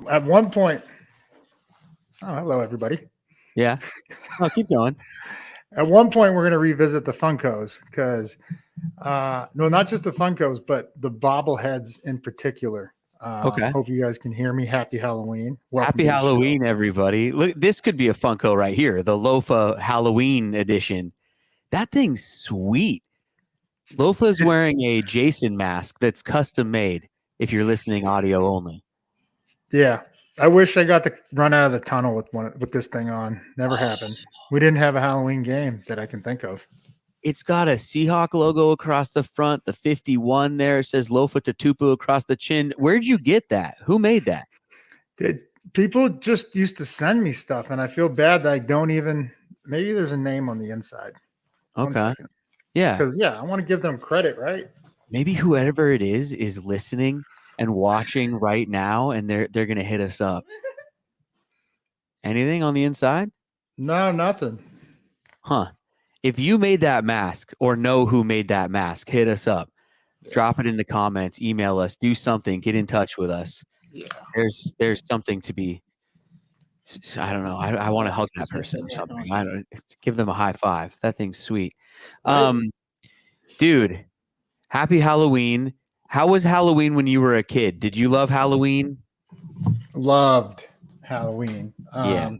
At one point, oh, hello, everybody. Yeah. Oh, keep going. At one point, we're going to revisit the Funkos because, no, not just the Funkos, but the bobbleheads in particular. Okay. Hope you guys can hear me. Happy Halloween. Welcome Happy to the Halloween, show. everybody. Look, this could be a Funko right here, the Lofa Halloween edition. That thing's sweet. Lofa's wearing a Jason mask that's custom made if you're listening audio only. Yeah. I wish I got to run out of the tunnel with this thing on. Never happened. We didn't have a Halloween game that I can think of. It's got a Seahawk logo across the front, the 51 there. It says Lofa Tatupu across the chin. Where'd you get that? Who made that? People just used to send me stuff, and I feel bad that I don't even. Maybe there's a name on the inside. Okay. 1 second. Yeah. Because, I want to give them credit, right? Maybe whoever it is listening and watching right now, and they're going to hit us up. Anything on the inside? No, nothing. Huh. If you made that mask or know who made that mask, hit us up. Yeah. Drop it in the comments, email us, do something, get in touch with us. Yeah. There's something to be, I don't know. I want to hug that person or something. I don't give them a high five. That thing's sweet. Dude, happy Halloween. How was Halloween when you were a kid? Did you love Halloween? Loved Halloween. Yeah.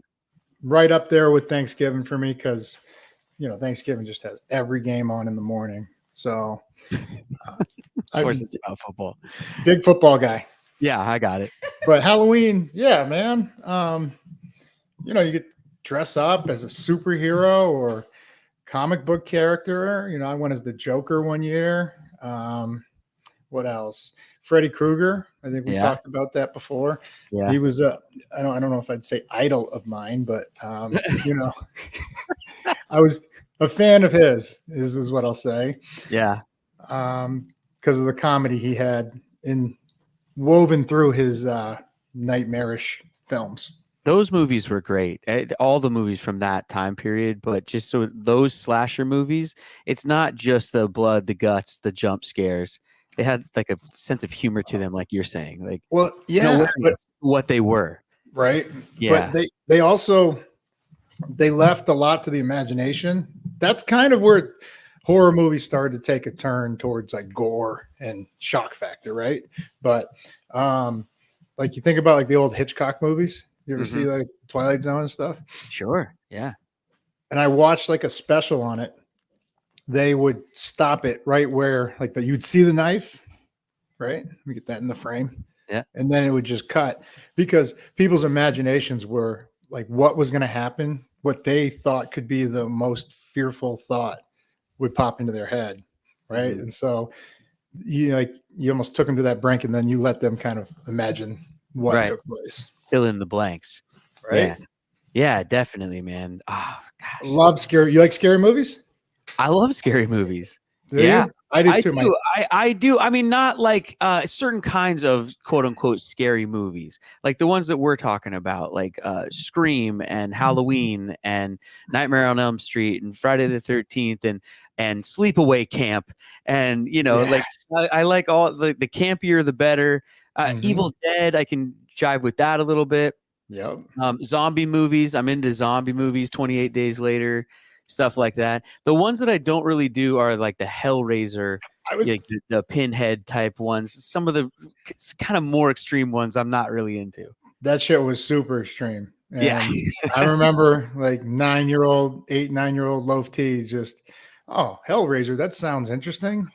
Right up there with Thanksgiving for me because, Thanksgiving just has every game on in the morning. So, of course, it's about football. Big football guy. Yeah, I got it. But Halloween, yeah, man. You get to dress up as a superhero or comic book character. I went as the Joker one year. What else? Freddy Krueger. I think we talked about that before. Yeah. He was I don't know if I'd say idol of mine, but I was a fan of his, is what I'll say. Yeah. Because of the comedy he had woven through his nightmarish films. Those movies were great. All the movies from that time period, but just so those slasher movies, it's not just the blood, the guts, the jump scares. They had like a sense of humor to them, like you're saying. Like, well, yeah, but what they were, right? Yeah, but they also left a lot to the imagination. That's kind of where horror movies started to take a turn towards like gore and shock factor, right? But like you think about like the old Hitchcock movies. You ever see like Twilight Zone and stuff? Sure, yeah. And I watched like a special on it. They would stop it right where like you'd see the knife, right? Let me get that in the frame. Yeah. And then it would just cut because people's imaginations were like what was going to happen, what they thought could be the most fearful thought would pop into their head, right? Mm-hmm. And so you almost took them to that brink and then you let them kind of imagine what took place. Fill in the blanks. Right? Yeah, definitely, man. Oh, gosh. Love scary. You like scary movies? I love scary movies. Do you? I do too. I do. I mean, not like certain kinds of quote unquote scary movies, like the ones that we're talking about, like Scream and Halloween and Nightmare on Elm Street and Friday the 13th and Sleepaway Camp. And, like I like all the campier, the better. Evil Dead, I can jive with that a little bit. Yep. Zombie movies. I'm into zombie movies, 28 Days Later. Stuff like that. The ones that I don't really do are like the Hellraiser, like the Pinhead type ones. Some of the kind of more extreme ones I'm not really into. That shit was super extreme. And yeah. I remember like 8, 9-year-old Loaf T just, oh, Hellraiser, that sounds interesting.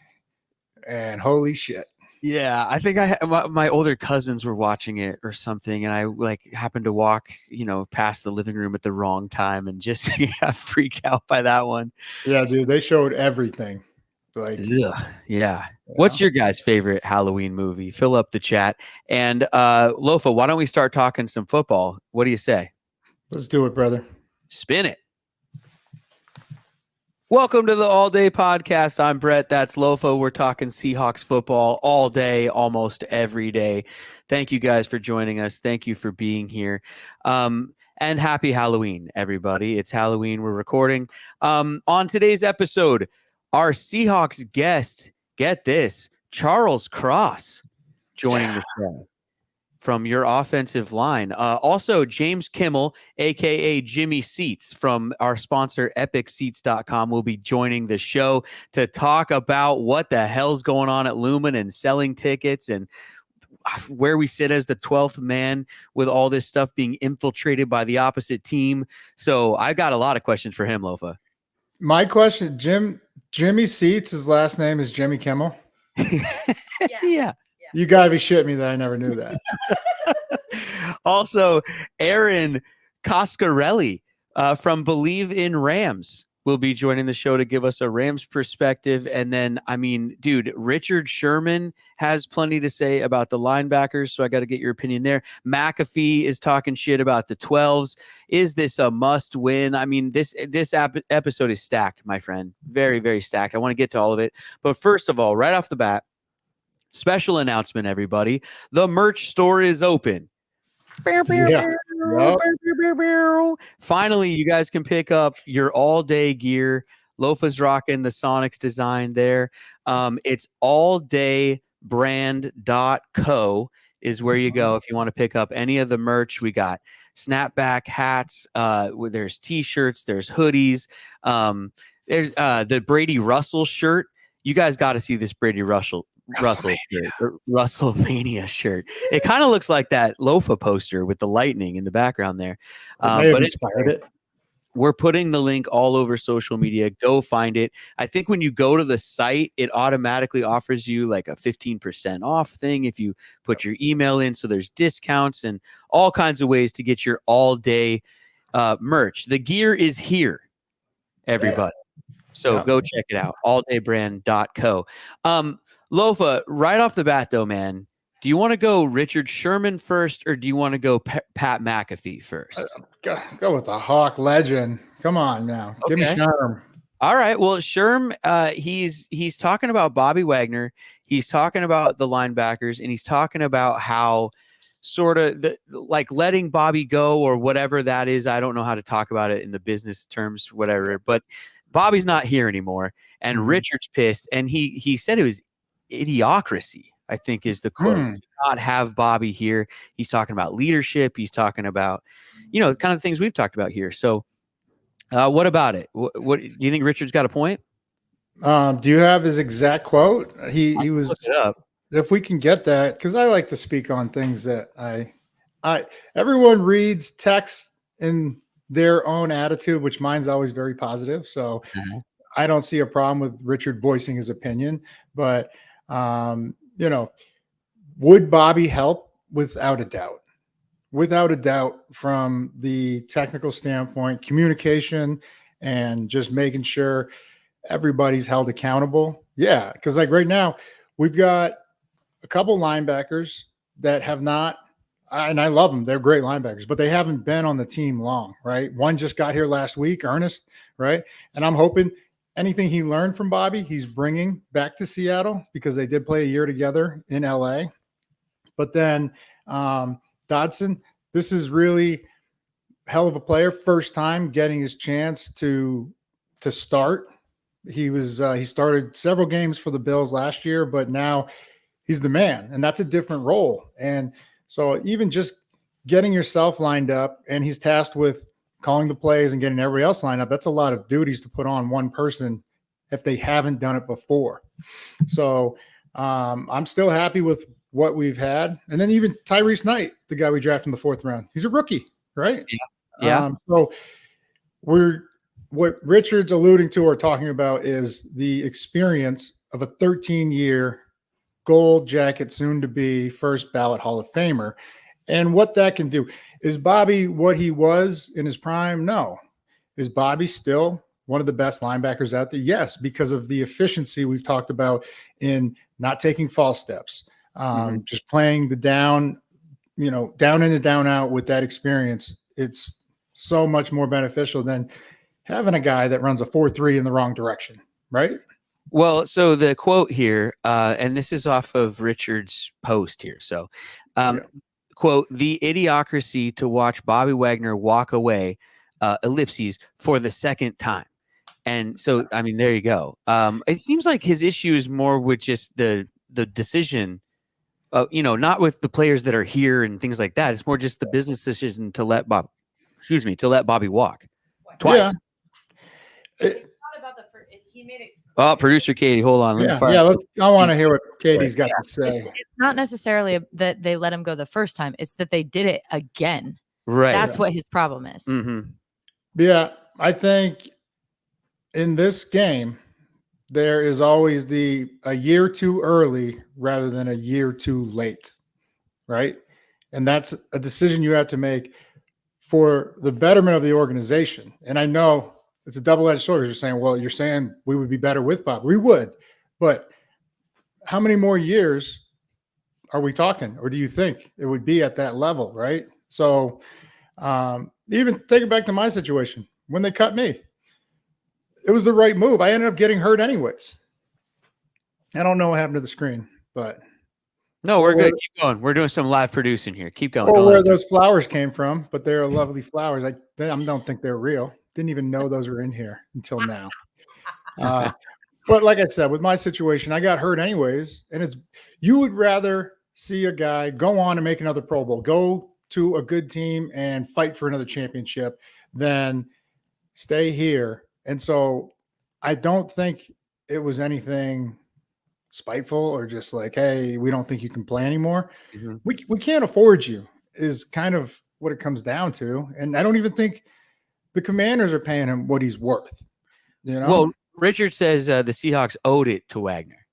And holy shit. Yeah, I think my older cousins were watching it or something, and I like happened to walk, past the living room at the wrong time and just got freaked out by that one. Yeah, dude, they showed everything. Like, yeah. What's your guys' favorite Halloween movie? Fill up the chat. And Lofa, why don't we start talking some football? What do you say? Let's do it, brother. Spin it. Welcome to the All Day Podcast. I'm Brett. That's Lofa. We're talking Seahawks football all day, almost every day. Thank you guys for joining us. Thank you for being here. And happy Halloween, everybody. It's Halloween. We're recording. On today's episode, our Seahawks guest, get this, Charles Cross, joining the show. from your offensive line. Also, James Kimmel, aka Jimmy Seats from our sponsor EpicSeats.com, will be joining the show to talk about what the hell's going on at Lumen and selling tickets and where we sit as the 12th man with all this stuff being infiltrated by the opposite team. So I got a lot of questions for him, Lofa. My question, Jimmy Seats, his last name is Jimmy Kimmel. Yeah. You gotta be shitting me that I never knew that. Also, Erin Coscarelli from Believe in Rams will be joining the show to give us a Rams perspective. And then, I mean, dude, Richard Sherman has plenty to say about the linebackers, so I got to get your opinion there. McAfee is talking shit about the 12s. Is this a must win? I mean, this episode is stacked, my friend. Very, very stacked. I want to get to all of it. But first of all, right off the bat, special announcement, everybody. The merch store is open. Yeah. Finally, you guys can pick up your all-day gear. Lofa's rocking the Sonics design there. It's alldaybrand.co is where you go if you want to pick up any of the merch. We got snapback hats. There's T-shirts. There's hoodies. There's the Brady Russell shirt. You guys got to see this Brady Russell Russellmania shirt. It kind of looks like that Lofa poster with the lightning in the background there. But inspired it. We're putting the link all over social media. Go find it. I think when you go to the site, it automatically offers you like a 15% off thing if you put your email in. So there's discounts and all kinds of ways to get your all day merch. The gear is here, everybody. So go check it out. Alldaybrand.co. Lofa, right off the bat, though, man, do you want to go Richard Sherman first, or do you want to go Pat McAfee first? Go with the Hawk legend. Come on now. Give me Sherm. All right. Well, Sherm, he's talking about Bobby Wagner. He's talking about the linebackers, and he's talking about how sort of like letting Bobby go or whatever that is. I don't know how to talk about it in the business terms, whatever, but Bobby's not here anymore, and Richard's pissed, and he said it was idiocracy, I think is the quote. To not have Bobby here. He's talking about leadership. He's talking about, kind of things we've talked about here. So what about it? What do you think Richard's got a point? Do you have his exact quote? He was, if we can get that, because I like to speak on things that everyone reads text in their own attitude, which mine's always very positive. So I don't see a problem with Richard voicing his opinion, but would Bobby help? Without a doubt, from the technical standpoint, communication, and just making sure everybody's held accountable. Yeah. Cause like right now we've got a couple linebackers that have not, and I love them. They're great linebackers, but they haven't been on the team long, right? One just got here last week, Ernest, right? And I'm hoping anything he learned from Bobby, he's bringing back to Seattle because they did play a year together in LA. But then Dodson, this is really hell of a player. First time getting his chance to start. He started several games for the Bills last year, but now he's the man, and that's a different role. And so even just getting yourself lined up, and he's tasked with calling the plays and getting everybody else lined up, that's a lot of duties to put on one person if they haven't done it before. So I'm still happy with what we've had. And then even Tyrese Knight, the guy we drafted in the 4th round, he's a rookie, right? Yeah. So what Richard's alluding to or talking about is the experience of a 13-year gold jacket, soon to be first ballot Hall of Famer. And what that can do. Is Bobby what he was in his prime? No. Is Bobby still one of the best linebackers out there? Yes, because of the efficiency we've talked about in not taking false steps, just playing the down in and down out with that experience. It's so much more beneficial than having a guy that runs a 4.3 in the wrong direction, right? Well, so the quote here, and this is off of Richard's post here. So, quote, the idiocracy to watch Bobby Wagner walk away, ellipses, for the second time. And so, I mean, there you go. It seems like his issue is more with just the decision not with the players that are here and things like that. It's more just the business decision to let Bobby walk twice. Yeah. It's not about the first. He made it. Oh, producer Katie, hold on. Let me fire. I want to hear what Katie's got to say. It's not necessarily that they let him go the first time. It's that they did it again. Right. That's what his problem is. Mm-hmm. Yeah, I think in this game, there is always a year too early rather than a year too late, right? And that's a decision you have to make for the betterment of the organization. And I know it's a double-edged sword. You're saying, well, you're saying we would be better with Bob. We would, but how many more years are we talking? Or do you think it would be at that level, right? So even take it back to my situation. When they cut me, it was the right move. I ended up getting hurt anyways. I don't know what happened to the screen, but no, we're good. Keep going. We're doing some live producing here. Keep going. Or where those flowers came from, but they're lovely flowers. I don't think they're real. Didn't even know those were in here until now. But like I said, with my situation, I got hurt anyways, and you would rather see a guy go on and make another Pro Bowl, go to a good team and fight for another championship than stay here. And so I don't think it was anything spiteful or just like, hey, we don't think you can play anymore. Mm-hmm. We can't afford you is kind of what it comes down to. And I don't even think the Commanders are paying him what he's worth. Well, Richard says the Seahawks owed it to Wagner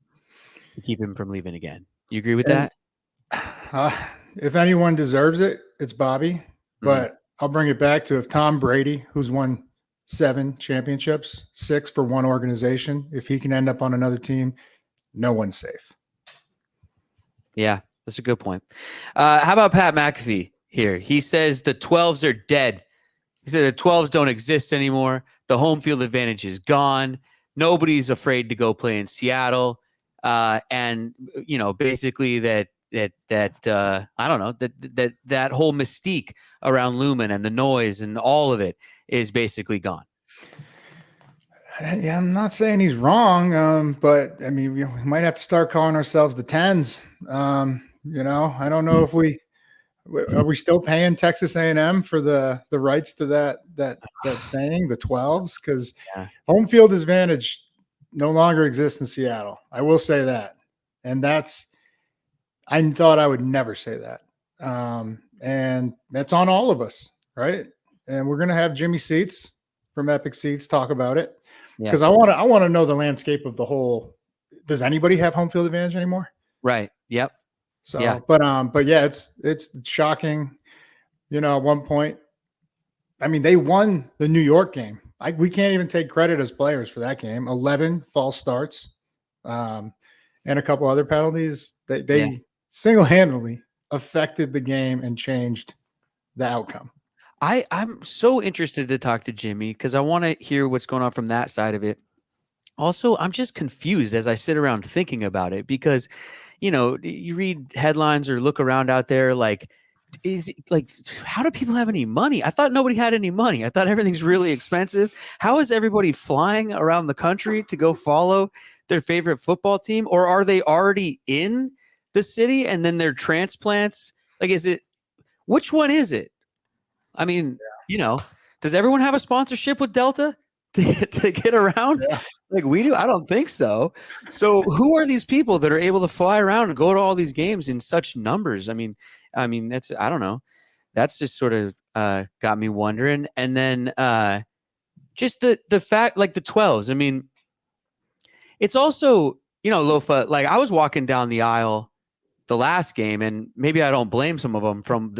to keep him from leaving again. You agree with that? If anyone deserves it, it's Bobby. But I'll bring it back to if Tom Brady, who's won 7 championships, 6 for one organization, if he can end up on another team, no one's safe. Yeah, that's a good point. How about Pat McAfee here? He says the 12s are dead. He said the 12s don't exist anymore. The home field advantage is gone. Nobody's afraid to go play in Seattle. And basically that I don't know, that whole mystique around Lumen and the noise and all of it is basically gone. Yeah, I'm not saying he's wrong, but I mean, we might have to start calling ourselves the 10s. I don't know if are we still paying Texas A&M for the rights to that saying, the 12s, because home field advantage no longer exists in Seattle. I will say that, and I thought I would never say that, and that's on all of us, right? And we're gonna have Jimmy Seats from Epic Seats talk about it. Because I want to know the landscape of the whole. Does anybody have home field advantage anymore? Right. Yep. So, yeah. But yeah, it's shocking. At one point, I mean, they won the New York game. We can't even take credit as players for that game. 11 false starts, and a couple other penalties. They single-handedly affected the game and changed the outcome. I'm so interested to talk to Jimmy because I want to hear what's going on from that side of it. Also, I'm just confused as I sit around thinking about it because, you read headlines or look around out there how do people have any money? I thought nobody had any money. I thought everything's really expensive. How is everybody flying around the country to go follow their favorite football team? Or are they already in the city and then they're transplants? Which one is it? I mean, does everyone have a sponsorship with Delta to get around like we do? I don't think so. So who are these people that are able to fly around and go to all these games in such numbers? I mean, that's, I don't know. That's just sort of got me wondering. And then just the fact, like the 12s, I mean, it's also, Lofa, like I was walking down the aisle the last game, and maybe I don't blame some of them from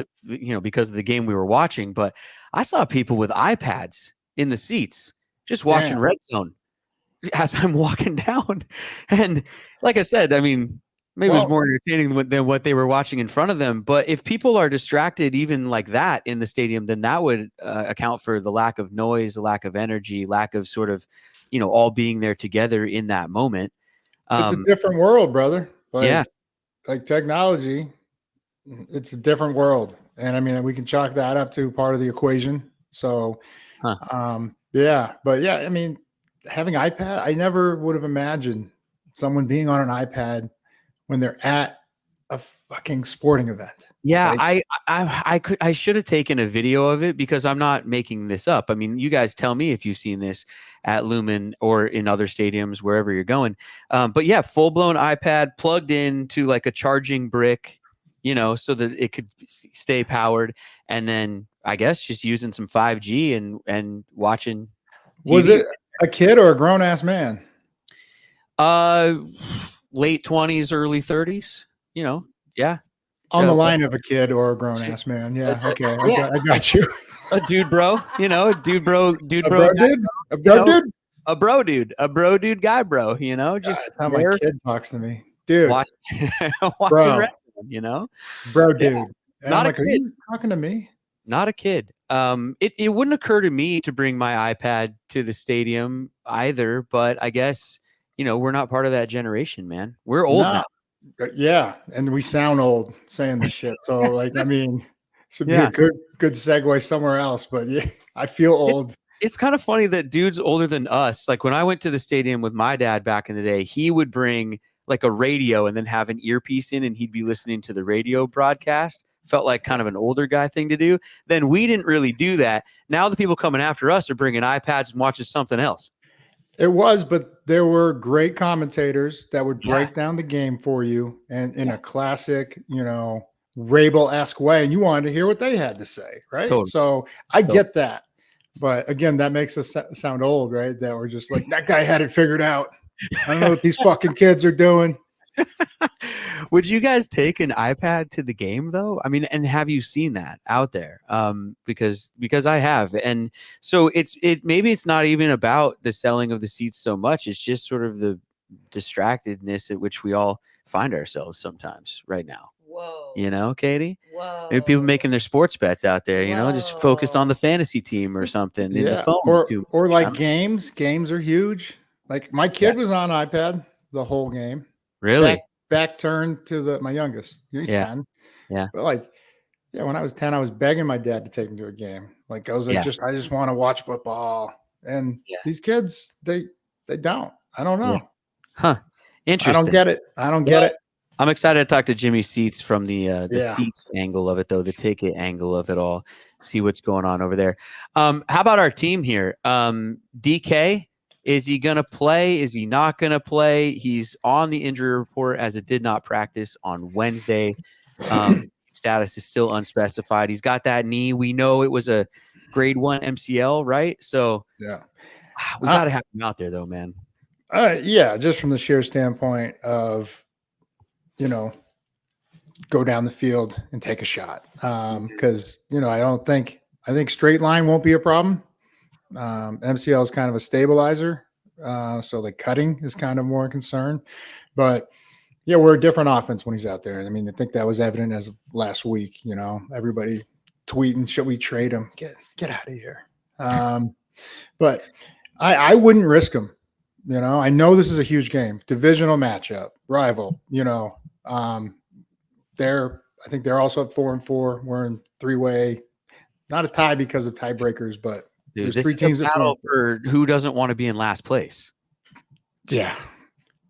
because of the game we were watching, but I saw people with iPads in the seats just watching Red Zone as I'm walking down. And like I said, I mean, maybe it was more entertaining than what they were watching in front of them. But if people are distracted even like that in the stadium, then that would account for the lack of noise, the lack of energy, lack of sort of, all being there together in that moment. It's a different world, brother. Yeah. Like technology, it's a different world. And I mean, we can chalk that up to part of the equation. So, I mean, having iPad, I never would have imagined someone being on an iPad when they're at a fucking sporting event. Yeah, Like, I should have taken a video of it because I'm not making this up. I mean, you guys tell me if you've seen this at Lumen or in other stadiums, wherever you're going. But yeah, full blown iPad plugged into like a charging brick, so that it could stay powered, and then I guess just using some 5G and watching was TV. it a kid or a grown ass man? Late 20s, early 30s. Yeah. On the Yeah, line of a kid or a grown ass man. Yeah. Okay. I got you. a dude bro, a dude bro A bro guy, dude? A bro dude? a bro dude guy bro, just That's how my kid talks to me. Dude. watching Bro. wrestling, Bro dude. Yeah. And Not I'm a like, are kid. you talking to me? Not a kid. It wouldn't occur to me to bring my iPad to the stadium either, but I guess, we're not part of that generation, man. We're old now. Yeah. And we sound old saying this shit. So like, I mean, this would be Yeah. a good segue somewhere else. But yeah, I feel old. It's kind of funny that dudes older than us, like when I went to the stadium with my dad back in the day, he would bring like a radio and then have an earpiece in and he'd be listening to the radio broadcast. Felt like kind of an older guy thing to do. Then we didn't really do that. Now the people coming after us are bringing iPads and watching something else. It was, but there were great commentators that would break down the game for you and in a classic, Rabel-esque way. And you wanted to hear what they had to say, right? Totally. So I get that. But again, that makes us sound old, right? That we're just like, that guy had it figured out. I don't know what these fucking kids are doing. Would you guys take an iPad to the game though? I mean, and have you seen that out there? Because I have, and so maybe it's not even about the selling of the seats so much. It's just sort of the distractedness at which we all find ourselves sometimes right now. Whoa. Katie? Whoa. Maybe people making their sports bets out there, just focused on the fantasy team or something in the phone. Or like games. Games are huge. Like my kid was on iPad the whole game. Really? Back turn to my youngest. He's 10. Yeah. But when I was 10, I was begging my dad to take me to a game. Like I was like, I just want to watch football. And these kids, they don't. I don't know. Yeah. Huh. Interesting. I don't get it. I'm excited to talk to Jimmy Seats from the seats angle of it, though, the ticket angle of it all. See what's going on over there. How about our team here? DK, is he going to play? Is he not going to play? He's on the injury report as it did not practice on Wednesday. Status is still unspecified. He's got that knee. We know it was a grade 1 MCL, right? So we got to have him out there, though, man. Just from the sheer standpoint of, go down the field and take a shot. Because, I think straight line won't be a problem. MCL is kind of a stabilizer. So the cutting is kind of more a concern. But we're a different offense when he's out there. I mean, I think that was evident as of last week. Everybody tweeting, should we trade him? Get out of here. But I wouldn't risk him. I know this is a huge game, divisional matchup, rival. I think they're also at 4-4. We're in 3-way, not a tie because of tiebreakers, but dude, there's 3 teams at battle for who doesn't want to be in last place. Yeah,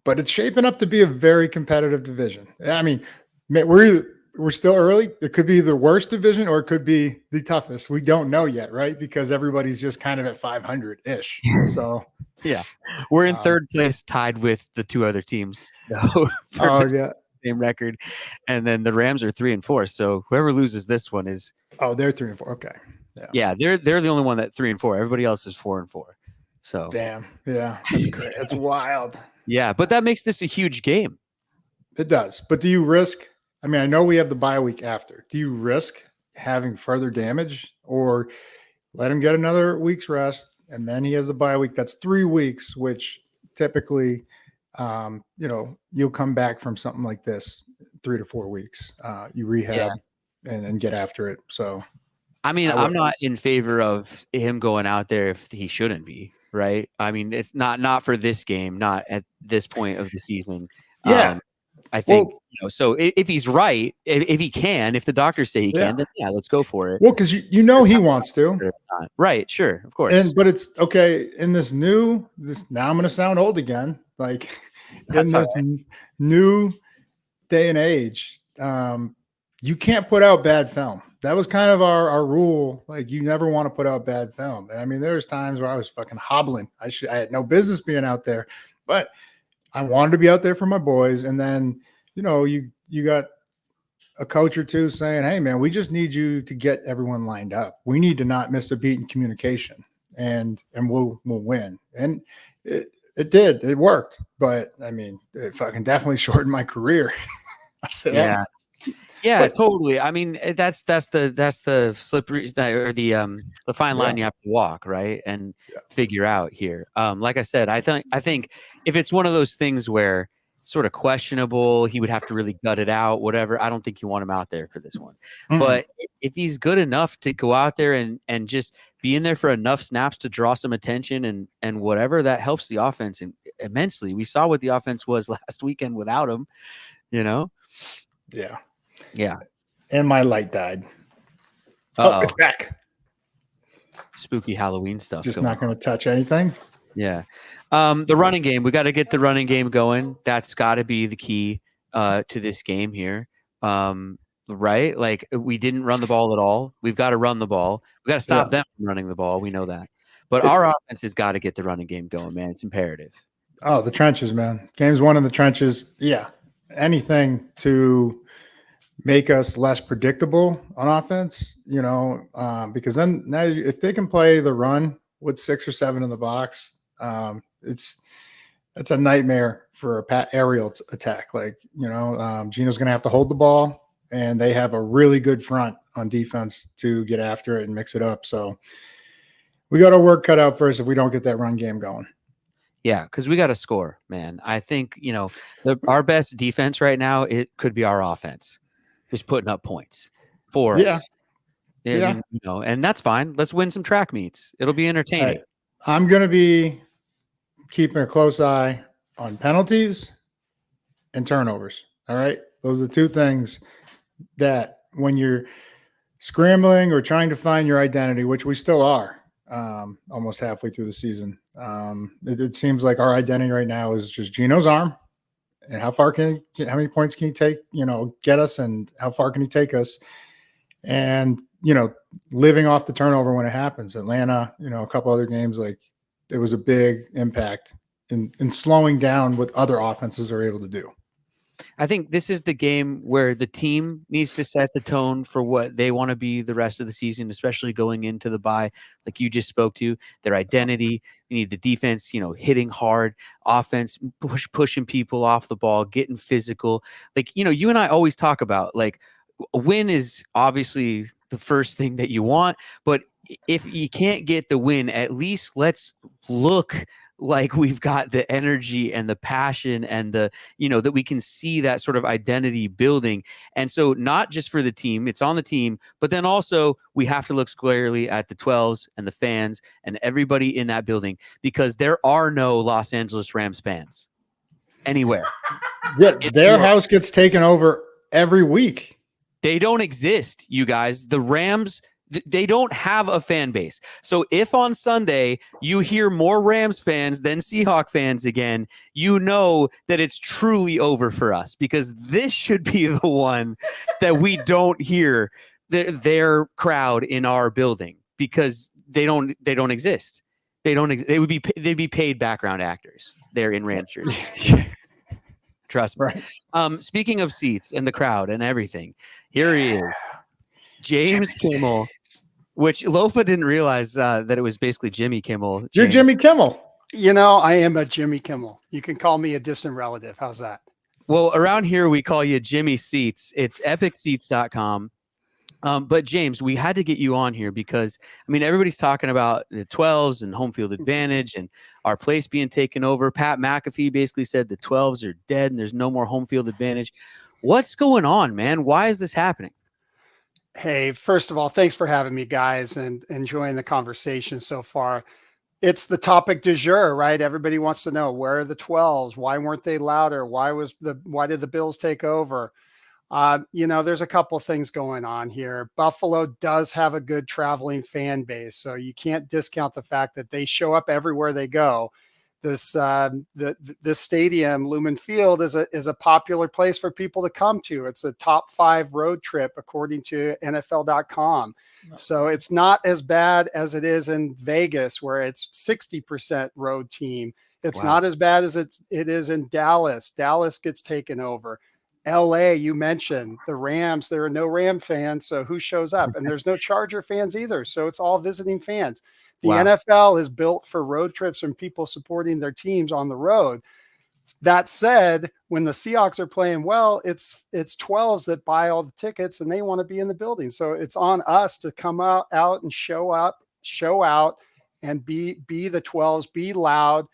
but it's shaping up to be a very competitive division. I mean, we're still early. It could be the worst division or it could be the toughest. We don't know yet, right? Because everybody's just kind of at 500-ish. So we're in third place, tied with the 2 other teams. Same record, and then the Rams are 3-4. So whoever loses this one is they're 3-4. Okay, they're the only one that 3-4. Everybody else is 4-4. So damn, that's great. That's wild. Yeah, but that makes this a huge game. It does. But do you risk? I mean, I know we have the bye week after. Do you risk having further damage, or let him get another week's rest and then he has the bye week? That's 3 weeks, which typically. You'll come back from something like this 3 to 4 weeks. You rehab and get after it. So, I mean, I'm not in favor of him going out there if he shouldn't be, right? I mean, it's not for this game, not at this point of the season. Yeah. I think, so if he's right, if he can, if the doctors say he can, then let's go for it. Well, because he wants to. Right. Sure. Of course. But it's okay. In now I'm going to sound old again. Like in this new day and age, you can't put out bad film. That was kind of our rule. Like, you never want to put out bad film. And I mean, there's times where I was fucking hobbling. I had no business being out there, but I wanted to be out there for my boys. And then, you got a coach or two saying, hey man, we just need you to get everyone lined up. We need to not miss a beat in communication, and we'll win. And it did. It worked. But I mean, it fucking definitely shortened my career. I said, yeah. Yeah, totally. I mean, that's the slippery or the fine line you have to walk, right? And figure out here. Like I said, I think if it's one of those things where it's sort of questionable, he would have to really gut it out, whatever. I don't think you want him out there for this one. Mm-hmm. But if he's good enough to go out there and just be in there for enough snaps to draw some attention and whatever, that helps the offense immensely. We saw what the offense was last weekend without him, Yeah. Yeah. And my light died. Oh, it's back. Spooky Halloween stuff. Just not going to touch anything. Yeah. The running game. We got to get the running game going. That's got to be the key to this game here. Right? Like, we didn't run the ball at all. We've got to run the ball. We got to stop them from running the ball. We know that. But our offense has got to get the running game going, man. It's imperative. Oh, the trenches, man. Game's won in the trenches. Yeah. Anything to make us less predictable on offense, because then now if they can play the run with 6 or 7 in the box, it's a nightmare for a aerial attack. Like, Geno's going to have to hold the ball, and they have a really good front on defense to get after it and mix it up. So we got our work cut out first if we don't get that run game going. Yeah, because we got to score, man. I think, our best defense right now, it could be our offense. Just putting up points for us. I mean, and that's fine. Let's win some track meets. It'll be entertaining. I'm going to be keeping a close eye on penalties and turnovers. All right. Those are the two things that when you're scrambling or trying to find your identity, which we still are almost halfway through the season. It seems like our identity right now is just Geno's arm. And how many points can he take, get us, and how far can he take us? And, living off the turnover when it happens. Atlanta, a couple other games, like, it was a big impact in slowing down what other offenses are able to do. I think this is the game where the team needs to set the tone for what they want to be the rest of the season, especially going into the bye, like you just spoke to, their identity. You need the defense, hitting hard, offense, pushing people off the ball, getting physical. Like, you and I always talk about, like, a win is obviously the first thing that you want, but if you can't get the win, at least let's look like we've got the energy and the passion and the, that we can see that sort of identity building. And so not just for the team, it's on the team, but then also we have to look squarely at the 12s and the fans and everybody in that building, because there are no Los Angeles Rams fans anywhere. Yeah, their house gets taken over every week. They don't exist, you guys. The Rams, they don't have a fan base. So if on Sunday you hear more Rams fans than Seahawk fans again, you know that it's truly over for us, because this should be the one that we don't hear their crowd in our building, because they don't exist. They'd be paid background actors. They're in Rams jerseys. Trust me. Right. Speaking of seats and the crowd and everything, here he is. James Kimmel, which Lofa didn't realize that it was basically Jimmy Kimmel. James. You're Jimmy Kimmel. I am a Jimmy Kimmel. You can call me a distant relative. How's that? Well, around here, we call you Jimmy Seats. It's epicseats.com. But James, we had to get you on here because, everybody's talking about the 12s and home field advantage and our place being taken over. Pat McAfee basically said the 12s are dead and there's no more home field advantage. What's going on, man? Why is this happening? Hey, first of all, thanks for having me, guys, and enjoying the conversation so far. It's the topic du jour, right? Everybody wants to know, where are the 12s? Why weren't they louder? Why did the Bills take over? There's a couple things going on here. Buffalo does have a good traveling fan base, so you can't discount the fact that they show up everywhere they go. This stadium, Lumen Field, is a popular place for people to come to. It's a top 5 road trip according to NFL.com. So it's not as bad as it is in Vegas, where it's 60% road team. It's not as bad as it is in Dallas. Dallas gets taken over. LA, you mentioned the Rams. There are no Ram fans, so who shows up? And there's no Charger fans either. So it's all visiting fans. The NFL is built for road trips and people supporting their teams on the road. That said, when the Seahawks are playing well, it's 12s that buy all the tickets and they want to be in the building. So it's on us to come out and show out and be the 12s, be loud.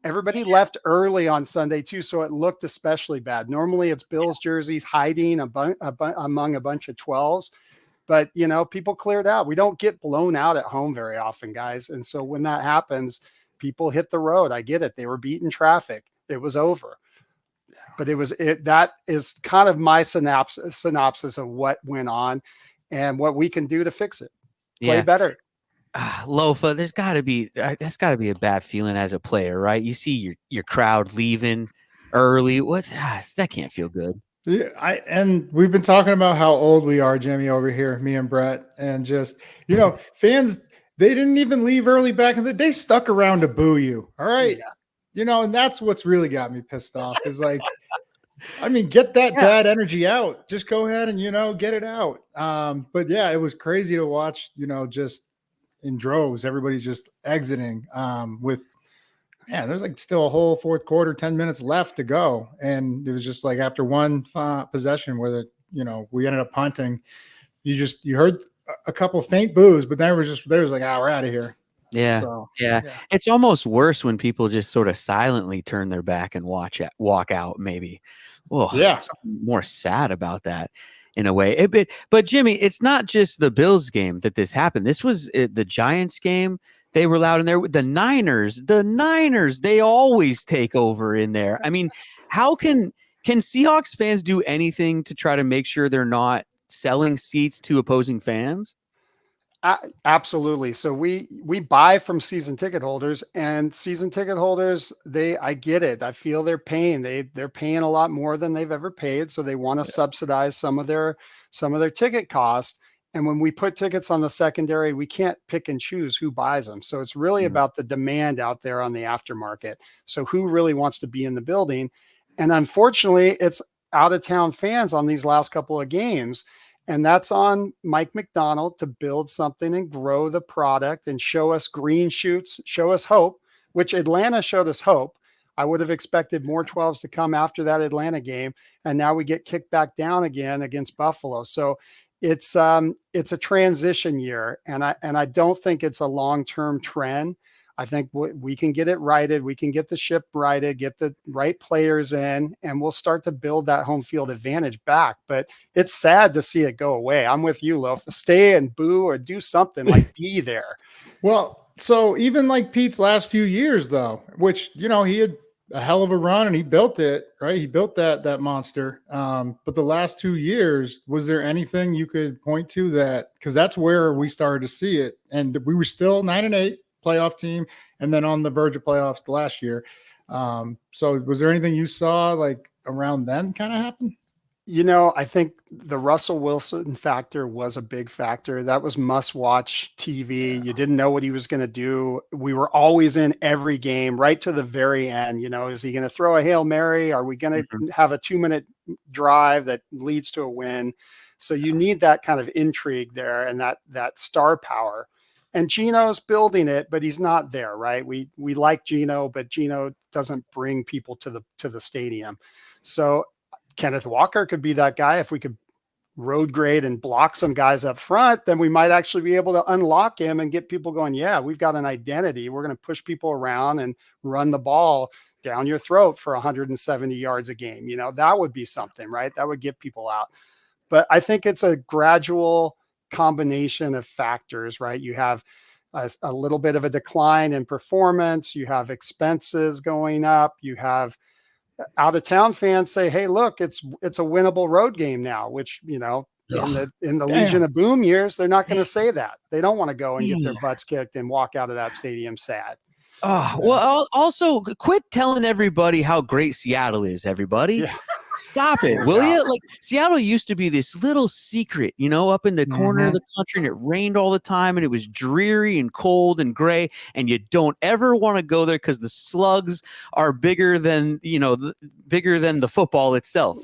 Everybody left early on Sunday too, so it looked especially bad. Normally it's Bills jerseys hiding among a bunch of 12s. But, people cleared out. We don't get blown out at home very often, guys. And so when that happens, people hit the road. I get it. They were beating traffic. It was over. But that is kind of my synopsis of what went on and what we can do to fix it. Play better. Lofa, that's got to be a bad feeling as a player, right? You see your crowd leaving early. That can't feel good. Yeah, and we've been talking about how old we are, Jimmy, over here, me and Brett, and just fans, they didn't even leave early back in the day. They stuck around to boo you. All right. Yeah. And that's what's really got me pissed off is like, get that bad energy out. Just go ahead and, get it out. But yeah, it was crazy to watch, just in droves, everybody just exiting there's like still a whole fourth quarter, 10 minutes left to go. And it was just like after one possession where we ended up punting, you heard a couple faint boos, but then there was like, we're out of here. Yeah. So, yeah. It's almost worse when people just sort of silently turn their back and walk out maybe. Well, something more sad about that in a way. But Jimmy, it's not just the Bills game that this happened. This was the Giants game. They were loud in there. The Niners, they always take over in there. How can Seahawks fans do anything to try to make sure they're not selling seats to opposing fans? Absolutely. So we buy from season ticket holders, and season ticket holders, I get it. I feel their pain. They're paying a lot more than they've ever paid. So they want to subsidize some of their ticket costs. And when we put tickets on the secondary, we can't pick and choose who buys them. So it's really about the demand out there on the aftermarket. So who really wants to be in the building? And unfortunately, it's out of town fans on these last couple of games. And that's on Mike McDonald to build something and grow the product and show us green shoots, show us hope, which Atlanta showed us hope. I would have expected more 12s to come after that Atlanta game. And now we get kicked back down again against Buffalo. So it's a transition year. And I don't think it's a long-term trend. I think we can get it righted. We can get the ship righted, get the right players in, and we'll start to build that home field advantage back. But it's sad to see it go away. I'm with you, Lof. Stay and boo or do something, like be there. Well, so even like Pete's last few years, though, which, he had a hell of a run and he built it, right? He built that monster. But the last 2 years, was there anything you could point to that? Because that's where we started to see it. And we were still 9-8. Playoff team, and then on the verge of playoffs the last year. So was there anything you saw like around then kind of happen? I think the Russell Wilson factor was a big factor. That was must-watch TV. You didn't know what he was going to do. We were always in every game right to the very end. Is he going to throw a Hail Mary? Are we going to have a 2-minute drive that leads to a win? So you need that kind of intrigue there and that star power. And Gino's building it, but he's not there, right? We like Gino, but Gino doesn't bring people to the stadium. So Kenneth Walker could be that guy. If we could road grade and block some guys up front, then we might actually be able to unlock him and get people going, yeah, we've got an identity. We're going to push people around and run the ball down your throat for 170 yards a game. That would be something, right? That would get people out. But I think it's a gradual combination of factors, right? You have a little bit of a decline in performance. You have expenses going up. You have out of town fans say, hey, look, it's a winnable road game now, which, in the Legion of Boom years, they're not going to say that. They don't want to go and get their butts kicked and walk out of that stadium sad. Oh, well, also quit telling everybody how great Seattle is, everybody. Yeah. Stop it, will you? Like, Seattle used to be this little secret, up in the corner of the country, and it rained all the time, and it was dreary and cold and gray, and you don't ever want to go there because the slugs are bigger than, bigger than the football itself,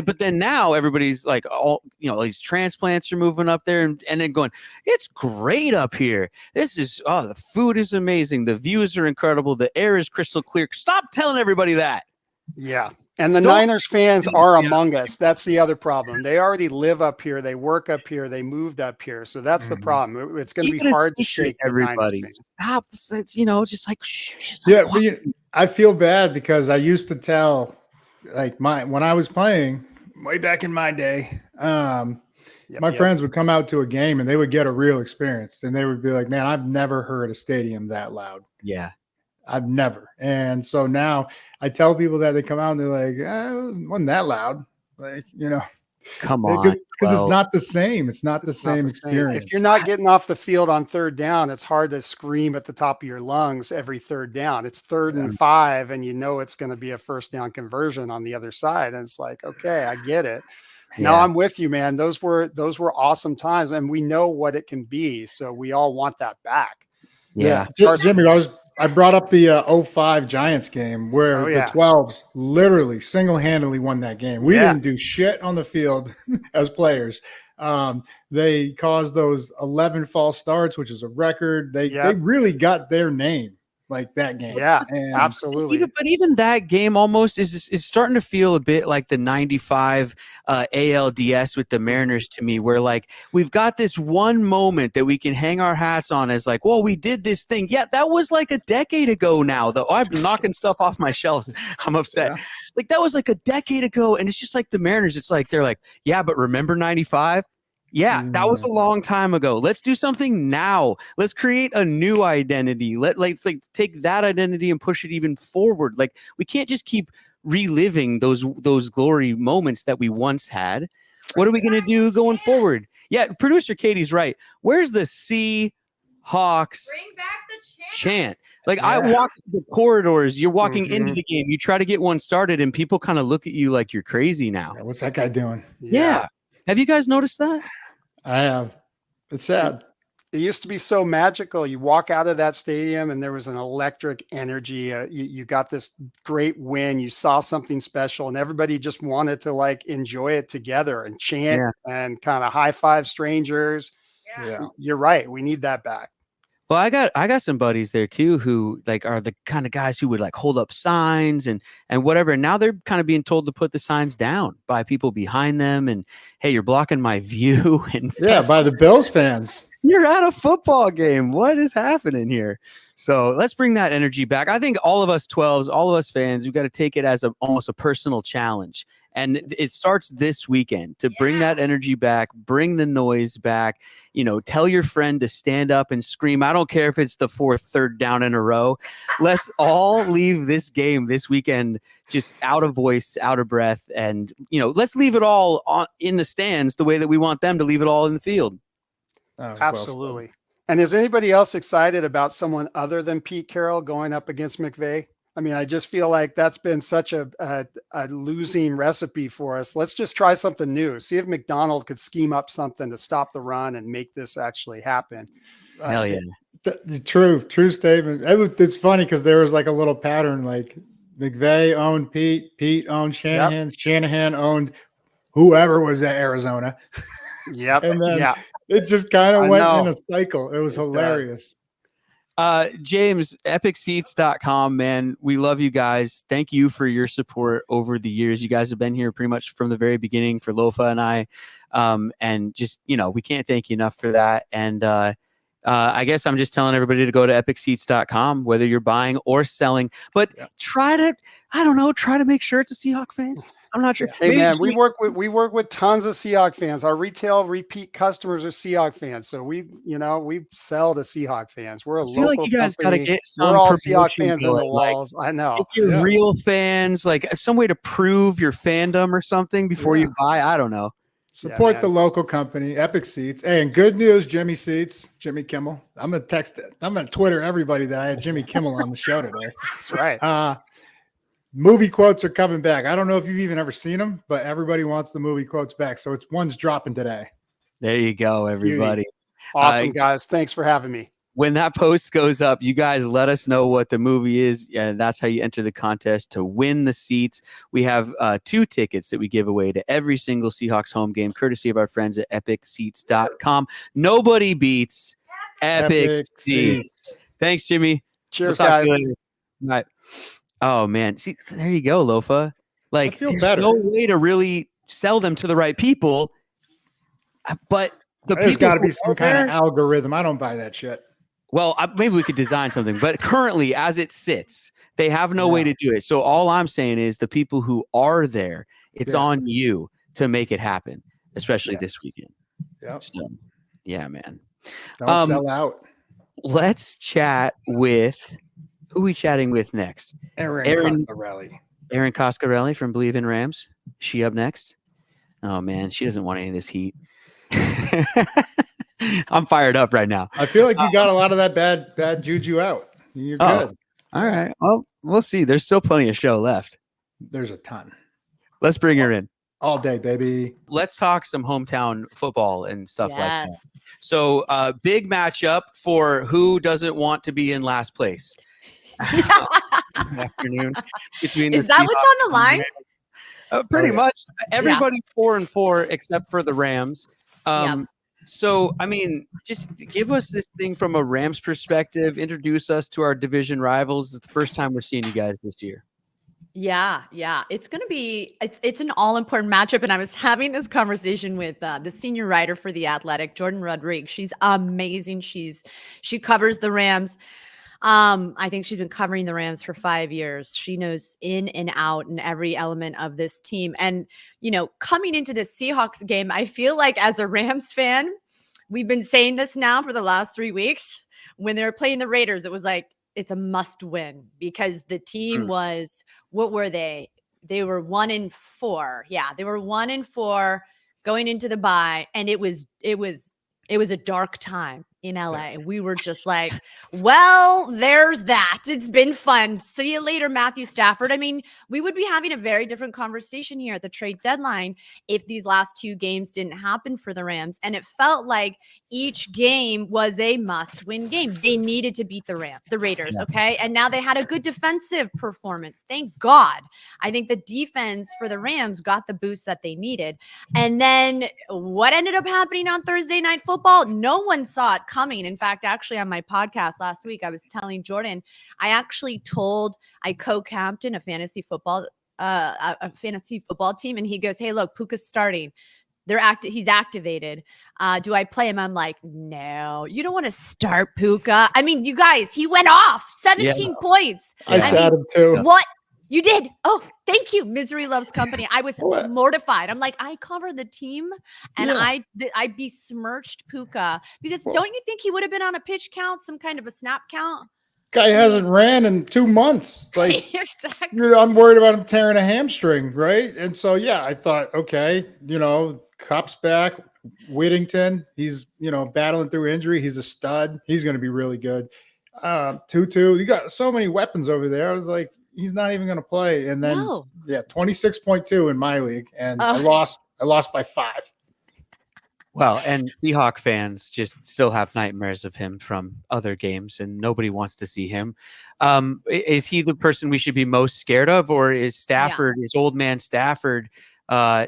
but then now everybody's like, all these transplants are moving up there and then going, it's great up here. This is, the food is amazing. The views are incredible. The air is crystal clear. Stop telling everybody that. Yeah. And the Niners fans are among us. That's the other problem. They already live up here. They work up here. They moved up here. So that's the problem. It's going to be hard to shake everybody. Stop. It's, just like, shh. Yeah. But I feel bad because I used to tell, like, when I was playing way back in my day, my friends would come out to a game and they would get a real experience. And they would be like, man, I've never heard a stadium that loud. Yeah. I've never. And so now I tell people that they come out and they're like, it wasn't that loud. Like, come on. Because it's not the same. It's not the same experience. If you're not getting off the field on third down, it's hard to scream at the top of your lungs every third down. It's 3rd and 5, and it's going to be a first down conversion on the other side. And it's like, okay, I get it. Yeah. No, I'm with you, man. Those were awesome times, and we know what it can be. So we all want that back. Yeah. Jimmy, I brought up the 05 Giants game where the 12s literally single-handedly won that game. We didn't do shit on the field as players. They caused those 11 false starts, which is a record. They really got their name like that game. Yeah, absolutely. But even that game almost is starting to feel a bit like the 95 ALDS with the Mariners to me, where like we've got this one moment that we can hang our hats on as like, well, we did this thing. Yeah, that was like a decade ago now, though. I'm knocking stuff off my shelves. I'm upset. Yeah. Like that was like a decade ago. And it's just like the Mariners. It's like, they're like, yeah, but remember 95? Yeah, that was a long time ago. Let's do something now. Let's create a new identity. Let's take that identity and push it even forward. Like we can't just keep reliving those glory moments that we once had. What are we going to do going forward? Yeah, producer Katie's right. Where's the Seahawks bring back the chant? Like I walk the corridors, you're walking into the game, you try to get one started and people kind of look at you like you're crazy now. What's that guy doing? Yeah. Have you guys noticed that? I have. It's sad. It used to be so magical. You walk out of that stadium and there was an electric energy. You got this great win. You saw something special and everybody just wanted to like enjoy it together and chant and kind of high five strangers. Yeah. You're right. We need that back. Well, I got some buddies there too who like are the kind of guys who would like hold up signs and whatever. And now they're kind of being told to put the signs down by people behind them. And hey, you're blocking my view and stuff. Yeah, by the Bills fans. You're at a football game. What is happening here? So let's bring that energy back. I think all of us 12s, all of us fans, we've got to take it as almost a personal challenge. And it starts this weekend to bring that energy back, bring the noise back, tell your friend to stand up and scream. I don't care if it's the 4th third down in a row. Let's all leave this game this weekend just out of voice, out of breath. And, let's leave it all in the stands the way that we want them to leave it all in the field. Absolutely. Well, and is anybody else excited about someone other than Pete Carroll going up against McVay? I mean, I just feel like that's been such a losing recipe for us. Let's just try something new. See if McDonald could scheme up something to stop the run and make this actually happen. Hell yeah. True statement. It's funny because there was like a little pattern, like McVay owned Pete owned Shanahan, Shanahan owned whoever was at Arizona. Yep. And then it just kind of went in a cycle. It was hilarious. James, epicseats.com, man. We love you guys. Thank you for your support over the years. You guys have been here pretty much from the very beginning for Lofa and I. And just, we can't thank you enough for that. And I guess I'm just telling everybody to go to epicseats.com, whether you're buying or selling, but try to make sure it's a Seahawk fan. I'm not sure. Hey, man, we work with tons of Seahawk fans. Our retail repeat customers are Seahawk fans. So we sell to Seahawk fans. We're a local like you guys company. Gotta get some We're all Seahawk fans in the like, walls. I know. If you're real fans, like some way to prove your fandom or something before you buy. I don't know. Support man. the local company, Epic Seats. Hey, and good news, Jimmy Kimmel. I'm gonna text it. I'm gonna Twitter everybody that I had Jimmy Kimmel on the show today. That's right. Movie quotes are coming back. I don't know if you've even ever seen them, but everybody wants the movie quotes back. So one's dropping today. There you go, everybody. Awesome, guys. Thanks for having me. When that post goes up, you guys let us know what the movie is, and that's how you enter the contest to win the seats. We have 2 tickets that we give away to every single Seahawks home game, courtesy of our friends at epicseats.com. Nobody beats Epic Seats. Thanks, Jimmy. Cheers, We'll talk to guys. you later. Right. Oh, man. See, there you go, Lofa. Like, I feel there's better. no way to really sell them to the right people, but There's got to be some kind of of algorithm. I don't buy that shit. Well, maybe we could design something, but currently, as it sits, they have no way to do it. So all I'm saying is the people who are there, it's on you to make it happen, especially this weekend. Yep. So, yeah, man. Don't sell out. Let's chat with who are we chatting with next? Erin Coscarelli. Erin Coscarelli from Believe in Rams. She up next? Oh man, she doesn't want any of this heat. I'm fired up right now. I feel like you got a lot of that bad juju out. You're good. All right. Well, we'll see. There's still plenty of show left. There's a ton. Let's bring her in. All day, baby. Let's talk some hometown football and stuff like that. So, big matchup for who doesn't want to be in last place. Afternoon between Is that what's on the line? Pretty much. Everybody's 4-4 except for the Rams. So, I mean, just give us this thing from a Rams perspective. Introduce us to our division rivals. It's the first time we're seeing you guys this year. Yeah. It's going to be, it's an all important matchup. And I was having this conversation with the senior writer for The Athletic, Jordan Rodriguez. She's amazing. She covers the Rams. I think she's been covering the Rams for 5 years. She knows in and out and every element of this team. And, coming into the Seahawks game, I feel like as a Rams fan, we've been saying this now for the last 3 weeks. When they were playing the Raiders, it was like, it's a must win because the team was, what were they? They were 1-4. Yeah, they were 1-4 going into the bye. And it was a dark time in LA. We were just like, well, there's that. It's been fun. See you later, Matthew Stafford. I mean, we would be having a very different conversation here at the trade deadline if these last 2 games didn't happen for the Rams. And it felt like each game was a must-win game. They needed to beat the Raiders, okay? And now they had a good defensive performance. Thank God. I think the defense for the Rams got the boost that they needed. And then what ended up happening on Thursday Night Football? No one saw it coming. In fact, actually on my podcast last week, I was telling Jordan, I co-captain a fantasy football team. And he goes, hey, look, Puka's starting. He's activated. Do I play him? I'm like, no, you don't want to start Puka. I mean, you guys, he went off 17 points. I sat him too. What? You did? Oh, thank you. Misery loves company. I was mortified. I'm like, I cover the team and I besmirched Puka because don't you think he would have been on a pitch count, some kind of a snap count? Guy hasn't ran in 2 months. Like, exactly. I'm worried about him tearing a hamstring, right? And so, I thought, okay, Cup's back. Whittington, he's, battling through injury. He's a stud. He's going to be really good. Tutu, you got so many weapons over there. I was like, he's not even going to play. And then, 26.2 in my league. And I lost by 5. Well, and Seahawk fans just still have nightmares of him from other games, and nobody wants to see him. Is he the person we should be most scared of, or is Stafford, is old man Stafford,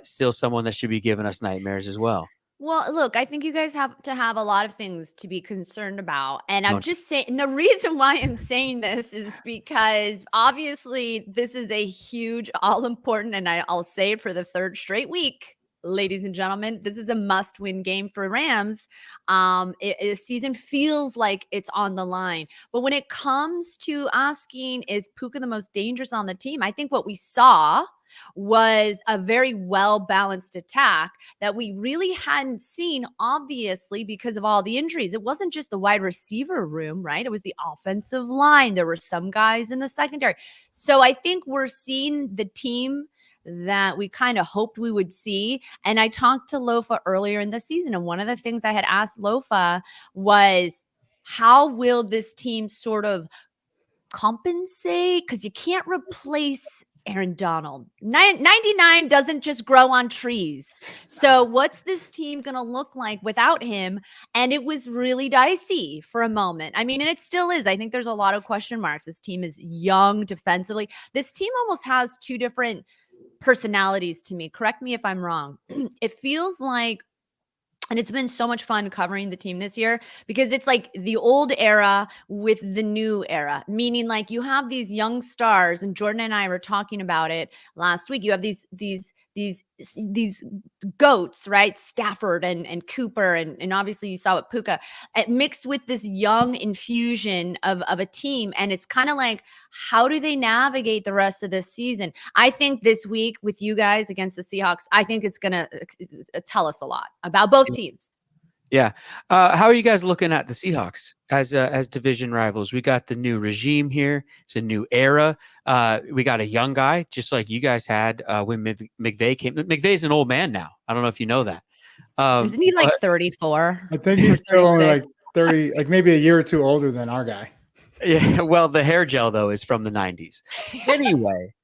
still someone that should be giving us nightmares as well? Well, look, I think you guys have to have a lot of things to be concerned about. And I'm just saying, and the reason why I'm saying this is because obviously this is a huge, all important, and I'll say it for the 3rd straight week. Ladies and gentlemen, this is a must-win game for Rams. Season feels like it's on the line. But when it comes to asking, is Puka the most dangerous on the team? I think what we saw was a very well-balanced attack that we really hadn't seen, obviously, because of all the injuries. It wasn't just the wide receiver room, right? It was the offensive line. There were some guys in the secondary. So I think we're seeing the team that we kind of hoped we would see. And I talked to Lofa earlier in the season, and one of the things I had asked Lofa was, how will this team sort of compensate? Because you can't replace Aaron Donald. 99 doesn't just grow on trees. So what's this team going to look like without him? And it was really dicey for a moment. I mean, and it still is. I think there's a lot of question marks. This team is young defensively. This team almost has two different personalities to me. Correct me if I'm wrong. It feels like, and it's been so much fun covering the team this year, because it's like the old era with the new era, meaning like you have these young stars, and Jordan and I were talking about it last week. You have these goats, right? Stafford and Cooper, and obviously you saw it, Puka, mixed with this young infusion of a team. And it's kind of like, how do they navigate the rest of this season? I think this week with you guys against the Seahawks, I think it's going to tell us a lot about both teams. Yeah. How are you guys looking at the Seahawks as division rivals? We got the new regime here. It's a new era. We got a young guy, just like you guys had when McVay came. McVay's an old man now. I don't know if you know that. Isn't he like 34? I think he's still only like 30, like maybe a year or two older than our guy. Yeah. Well, the hair gel though is from the 90s. Anyway.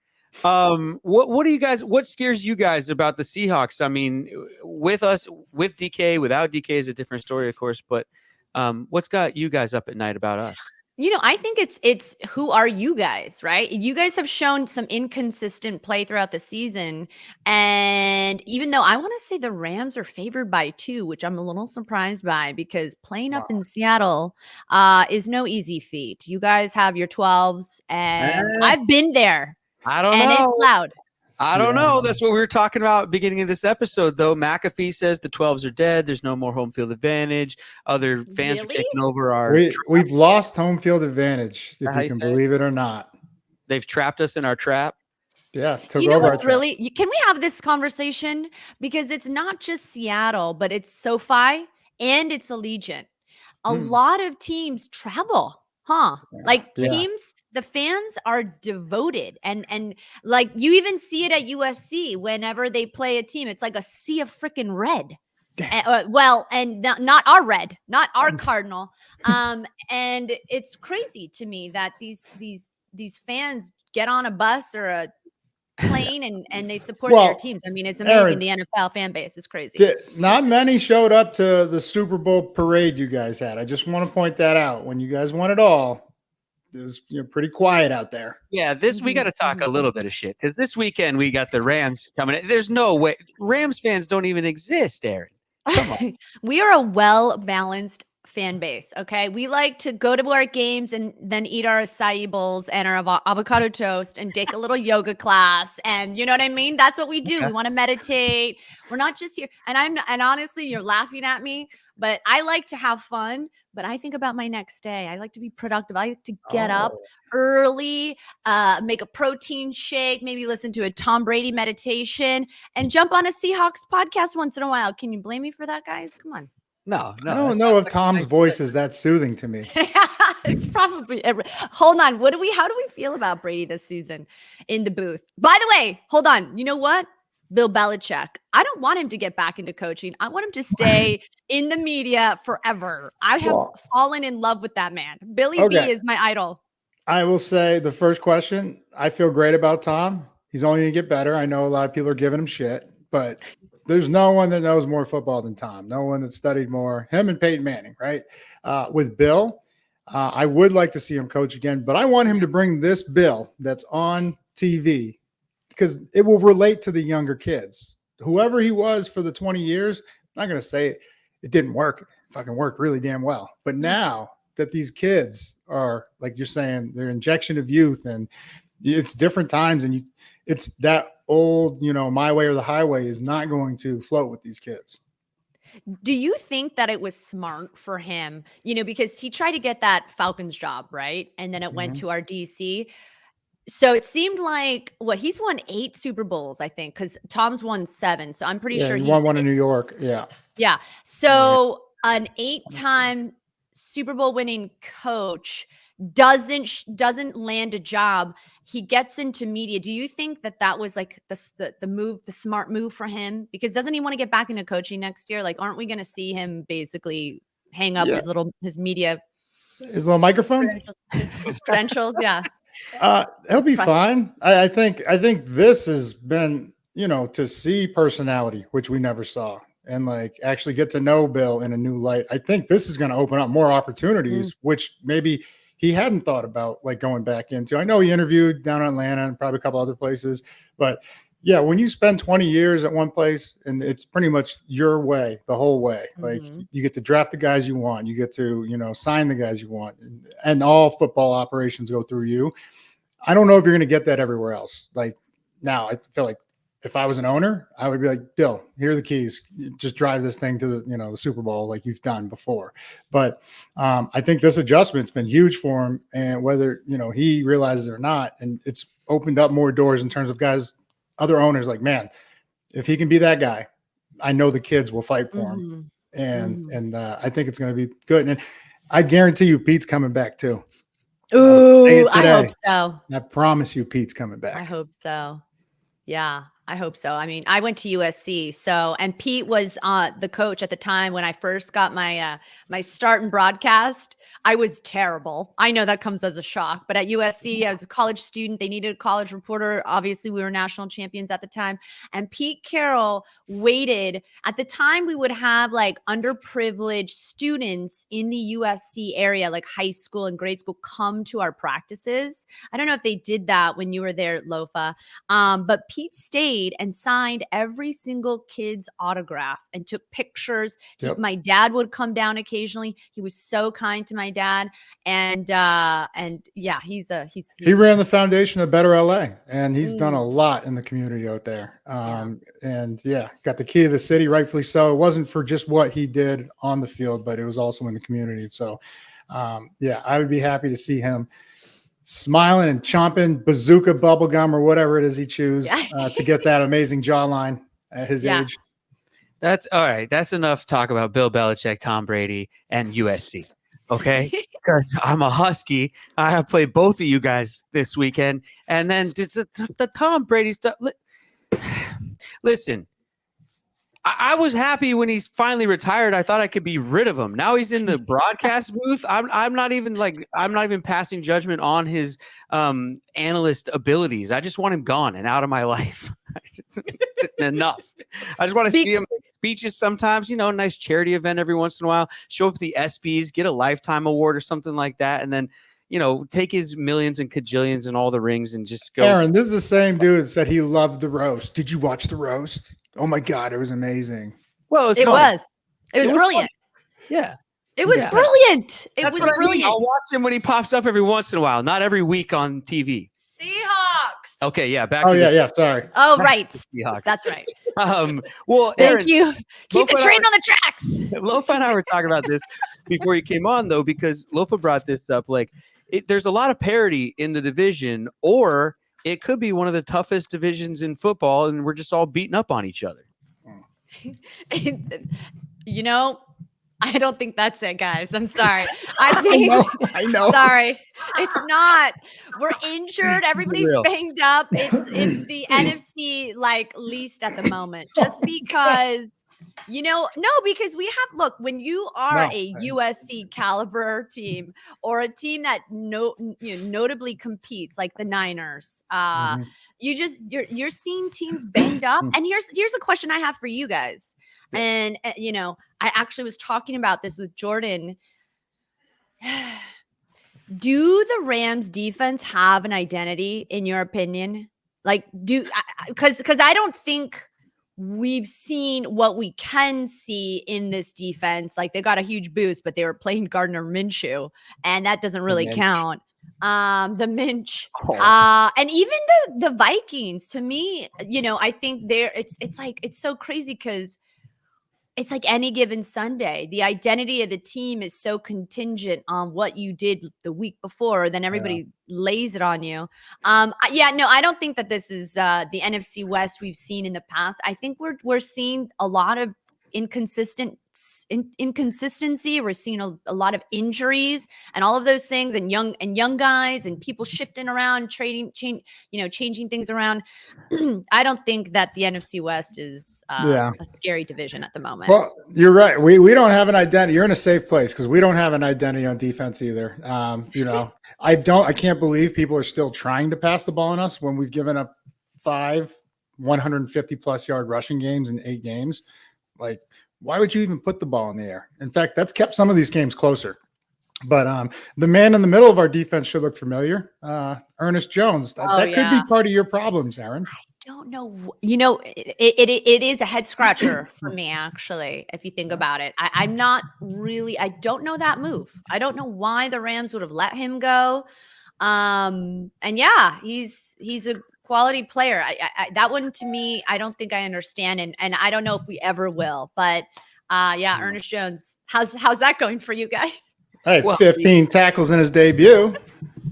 What do you guys, what scares you guys about the Seahawks? I mean, with us, with DK, without DK is a different story, of course, but what's got you guys up at night about us? You know, I think it's who are you guys, right? You guys have shown some inconsistent play throughout the season. And even though I want to say the Rams are favored by 2, which I'm a little surprised by, because playing up in Seattle is no easy feat. You guys have your 12s, and I've been there. I don't know. And it's loud. I don't know. That's what we were talking about at the beginning of this episode, though. McAfee says the 12s are dead. There's no more home field advantage. Other fans are taking over our. We've lost home field advantage, if you can believe it or not. They've trapped us in our trap. Yeah. You know what's really? Can we have this conversation? Because it's not just Seattle, but it's SoFi and it's Allegiant. A lot of teams travel. Teams, the fans are devoted, and like you even see it at USC whenever they play a team. It's like a sea of freaking red. And not our red, not our Cardinal. And it's crazy to me that these fans get on a bus or a plane and they support their teams. I mean, it's amazing. Aaron, the NFL fan base is crazy. Not many showed up to the Super Bowl parade you guys had. I just want to point that out. When you guys won it all, it was pretty quiet out there. Yeah, we got to talk a little bit of shit, because this weekend we got the Rams coming in. There's no way Rams fans don't even exist, Erin. Come on. We are a well-balanced fan base. Okay. We like to go to our games and then eat our acai bowls and our avocado toast and take a little yoga class. And you know what I mean? That's what we do. Okay. We want to meditate. We're not just here. And honestly, you're laughing at me, but I like to have fun, but I think about my next day. I like to be productive. I like to get up early, make a protein shake, maybe listen to a Tom Brady meditation, and jump on a Seahawks podcast once in a while. Can you blame me for that, guys? Come on. No. I don't know if Tom's voice is that soothing to me. It's probably hold on. How do we feel about Brady this season in the booth? By the way, hold on. You know what? Bill Belichick. I don't want him to get back into coaching. I want him to stay in the media forever. I have fallen in love with that man. Billy B is my idol. I will say the first question, I feel great about Tom. He's only going to get better. I know a lot of people are giving him shit, but there's no one that knows more football than Tom. No one that studied more. Him and Peyton Manning, right? With Bill, I would like to see him coach again, but I want him to bring this Bill that's on TV, because it will relate to the younger kids. Whoever he was for the 20 years, I'm not going to say it didn't work. It fucking worked really damn well. But now that these kids are, like you're saying, they're injection of youth, and it's different times, and it's that old, my way or the highway is not going to float with these kids. Do you think that it was smart for him, because he tried to get that Falcons job, right? And then it went to our DC. So it seemed like he's won 8 Super Bowls, I think, because Tom's won 7. So I'm pretty sure he won one in New York. Yeah. Yeah. So an 8-time Super Bowl winning coach doesn't land a job. He gets into media. Do you think that was like the smart move for him? Because doesn't he want to get back into coaching next year? Like, aren't we going to see him basically hang up his media, his little microphone, his credentials? Yeah. He'll be fine. I think this has been, to see personality, which we never saw, and like actually get to know Bill in a new light. I think this is going to open up more opportunities, which maybe he hadn't thought about, like going back into. I know he interviewed down in Atlanta and probably a couple other places, but yeah, when you spend 20 years at one place and it's pretty much your way the whole way, like you get to draft the guys you want, you get to, sign the guys you want, and all football operations go through you. I don't know if you're going to get that everywhere else. Like now, I feel like if I was an owner, I would be like, Bill, here are the keys. Just drive this thing to the Super Bowl like you've done before. But I think this adjustment's been huge for him, and whether he realizes it or not, and it's opened up more doors in terms of guys, other owners like, man, if he can be that guy, I know the kids will fight for him, and I think it's going to be good. And I guarantee you, Pete's coming back too. Ooh, I hope so. I promise you, Pete's coming back. I hope so. Yeah, I hope so. I mean, I went to USC, and Pete was the coach at the time when I first got my my start in broadcast. I was terrible. I know that comes as a shock, but at USC, I was a college student. They needed a college reporter. Obviously, we were national champions at the time. And Pete Carroll waited. At the time, we would have like underprivileged students in the USC area, like high school and grade school, come to our practices. I don't know if they did that when you were there, Lofa. But Pete stayed and signed every single kid's autograph and took pictures. Yep. My dad would come down occasionally. He was so kind to my dad, and yeah, he ran the foundation of Better LA, and he's done a lot in the community out there. And got the key of the city, rightfully so. It wasn't for just what he did on the field, but it was also in the community. So I would be happy to see him smiling and chomping bazooka bubble gum or whatever it is he chooses to get that amazing jawline at his age. That's all right. That's enough talk about Bill Belichick, Tom Brady, and USC. Okay, because I'm a Husky. I have played both of you guys this weekend, and then the Tom Brady stuff. Listen, I was happy when he's finally retired. I thought I could be rid of him. Now he's in the broadcast booth. I'm not even passing judgment on his analyst abilities. I just want him gone and out of my life. Enough. I just want to see him make speeches sometimes, a nice charity event every once in a while, show up at the ESPYs, get a lifetime award or something like that. And then, take his millions and cajillions and all the rings and just go. Erin, this is the same dude that said he loved the roast. Did you watch the roast? Oh my God, it was amazing. Well, it was brilliant. Yeah. It was brilliant. It was brilliant. I mean. I'll watch him when he pops up every once in a while, not every week on TV. Seahawks. Okay, yeah, back to this. Yeah, sorry. Oh, right. Seahawks. That's right. Well, thank Erin, you. Keep the train on the tracks. Lofa and I were talking about this before you came on, though, because Lofa brought this up. Like, there's a lot of parity in the division, or it could be one of the toughest divisions in football, and we're just all beating up on each other. I don't think that's it, guys. I'm sorry. I know. Sorry. It's not. We're injured. Everybody's banged up. It's the NFC least at the moment. Just because, because we have, when you are a USC caliber team or a team that notably competes like the Niners, you're seeing teams banged up. And here's a question I have for you guys. And, I actually was talking about this with Jordan. Do the Rams defense have an identity in your opinion? Because I don't think we've seen what we can see in this defense. Like, they got a huge boost, but they were playing Gardner Minshew, and that doesn't really count. The Minch, and even the Vikings, to me, I think it's so crazy because it's like any given Sunday. The identity of the team is so contingent on what you did the week before. Then everybody lays it on you. I don't think that this is the NFC West we've seen in the past. I think we're seeing a lot of inconsistency. We're seeing a lot of injuries and all of those things, and young guys and people shifting around, changing things around. I don't think that the NFC West is a scary division at the moment. Well, you're right. We don't have an identity. You're in a safe place because we don't have an identity on defense either. I can't believe people are still trying to pass the ball on us when we've given up 5 150+ yard rushing games in 8 games. Like, why would you even put the ball in the air? In fact, that's kept some of these games closer. But the man in the middle of our defense should look familiar. Ernest Jones. That could be part of your problems, Erin. I don't know. It is a head scratcher for me, actually, if you think about it. I don't know that move. I don't know why the Rams would have let him go. And yeah, he's a quality player. That one, to me, I don't think I understand, and I don't know if we ever will. But Ernest Jones, how's that going for you guys? Hey, 15 tackles in his debut.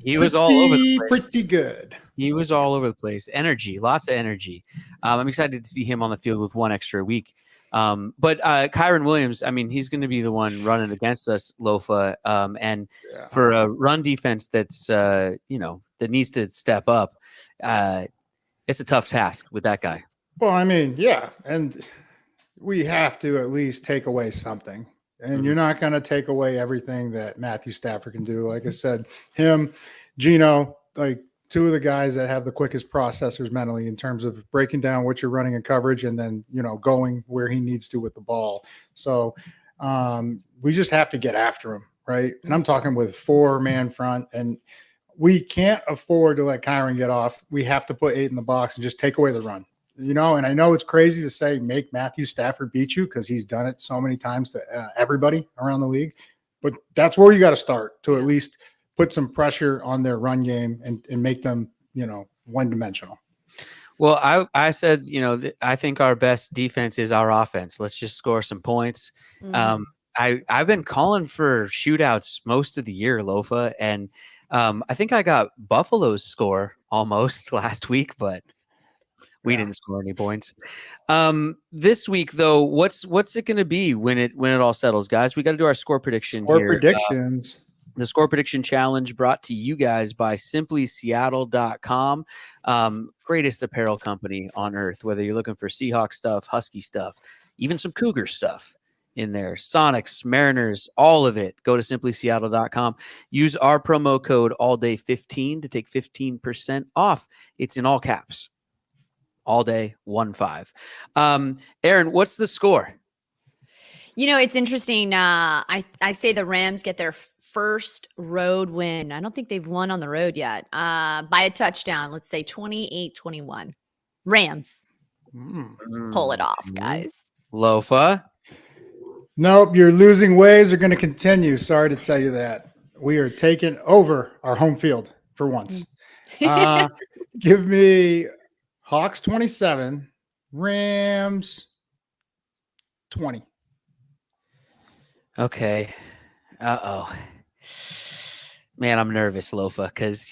He was all over the place. Pretty good. He was all over the place. Energy, lots of energy. I'm excited to see him on the field with 1 extra week. But Kyron Williams, I mean, he's going to be the one running against us, Lofa. And for a run defense that's, that needs to step up, it's a tough task with that guy. Well, I mean, yeah. And we have to at least take away something. And you're not going to take away everything that Matthew Stafford can do. Like I said, him, Gino, like 2 of the guys that have the quickest processors mentally in terms of breaking down what you're running in coverage and then, going where he needs to with the ball. So we just have to get after him, right? And I'm talking with 4-man front, and we can't afford to let Kyron get off. We have to put 8 in the box and just take away the run. And I know it's crazy to say make Matthew Stafford beat you because he's done it so many times to everybody around the league. But that's where you got to start to at least put some pressure on their run game and make them, one-dimensional. Well, I said, I think our best defense is our offense. Let's just score some points. I've been calling for shootouts most of the year, Lofa, and I think I got Buffalo's score almost last week, but we didn't score any points. This week, though, what's it going to be when it all settles, guys? We got to do our score prediction here. Predictions. The score prediction challenge brought to you guys by simplyseattle.com. Greatest apparel company on earth, whether you're looking for Seahawks stuff, Husky stuff, even some Cougar stuff in there, Sonics, Mariners, all of it. Go to simplyseattle.com. Use our promo code ALLDAY15 to take 15% off. It's in all caps. All day, 1-5. Erin, what's the score? It's interesting. I say the Rams get their first road win. I don't think they've won on the road yet. By a touchdown. Let's say 28-21. Rams. Pull it off, guys. Lofa? Nope, your losing ways are going to continue. Sorry to tell you that. We are taking over our home field for once. Give me Hawks 27, Rams 20. Okay. Uh-oh. Man, I'm nervous, Lofa, because,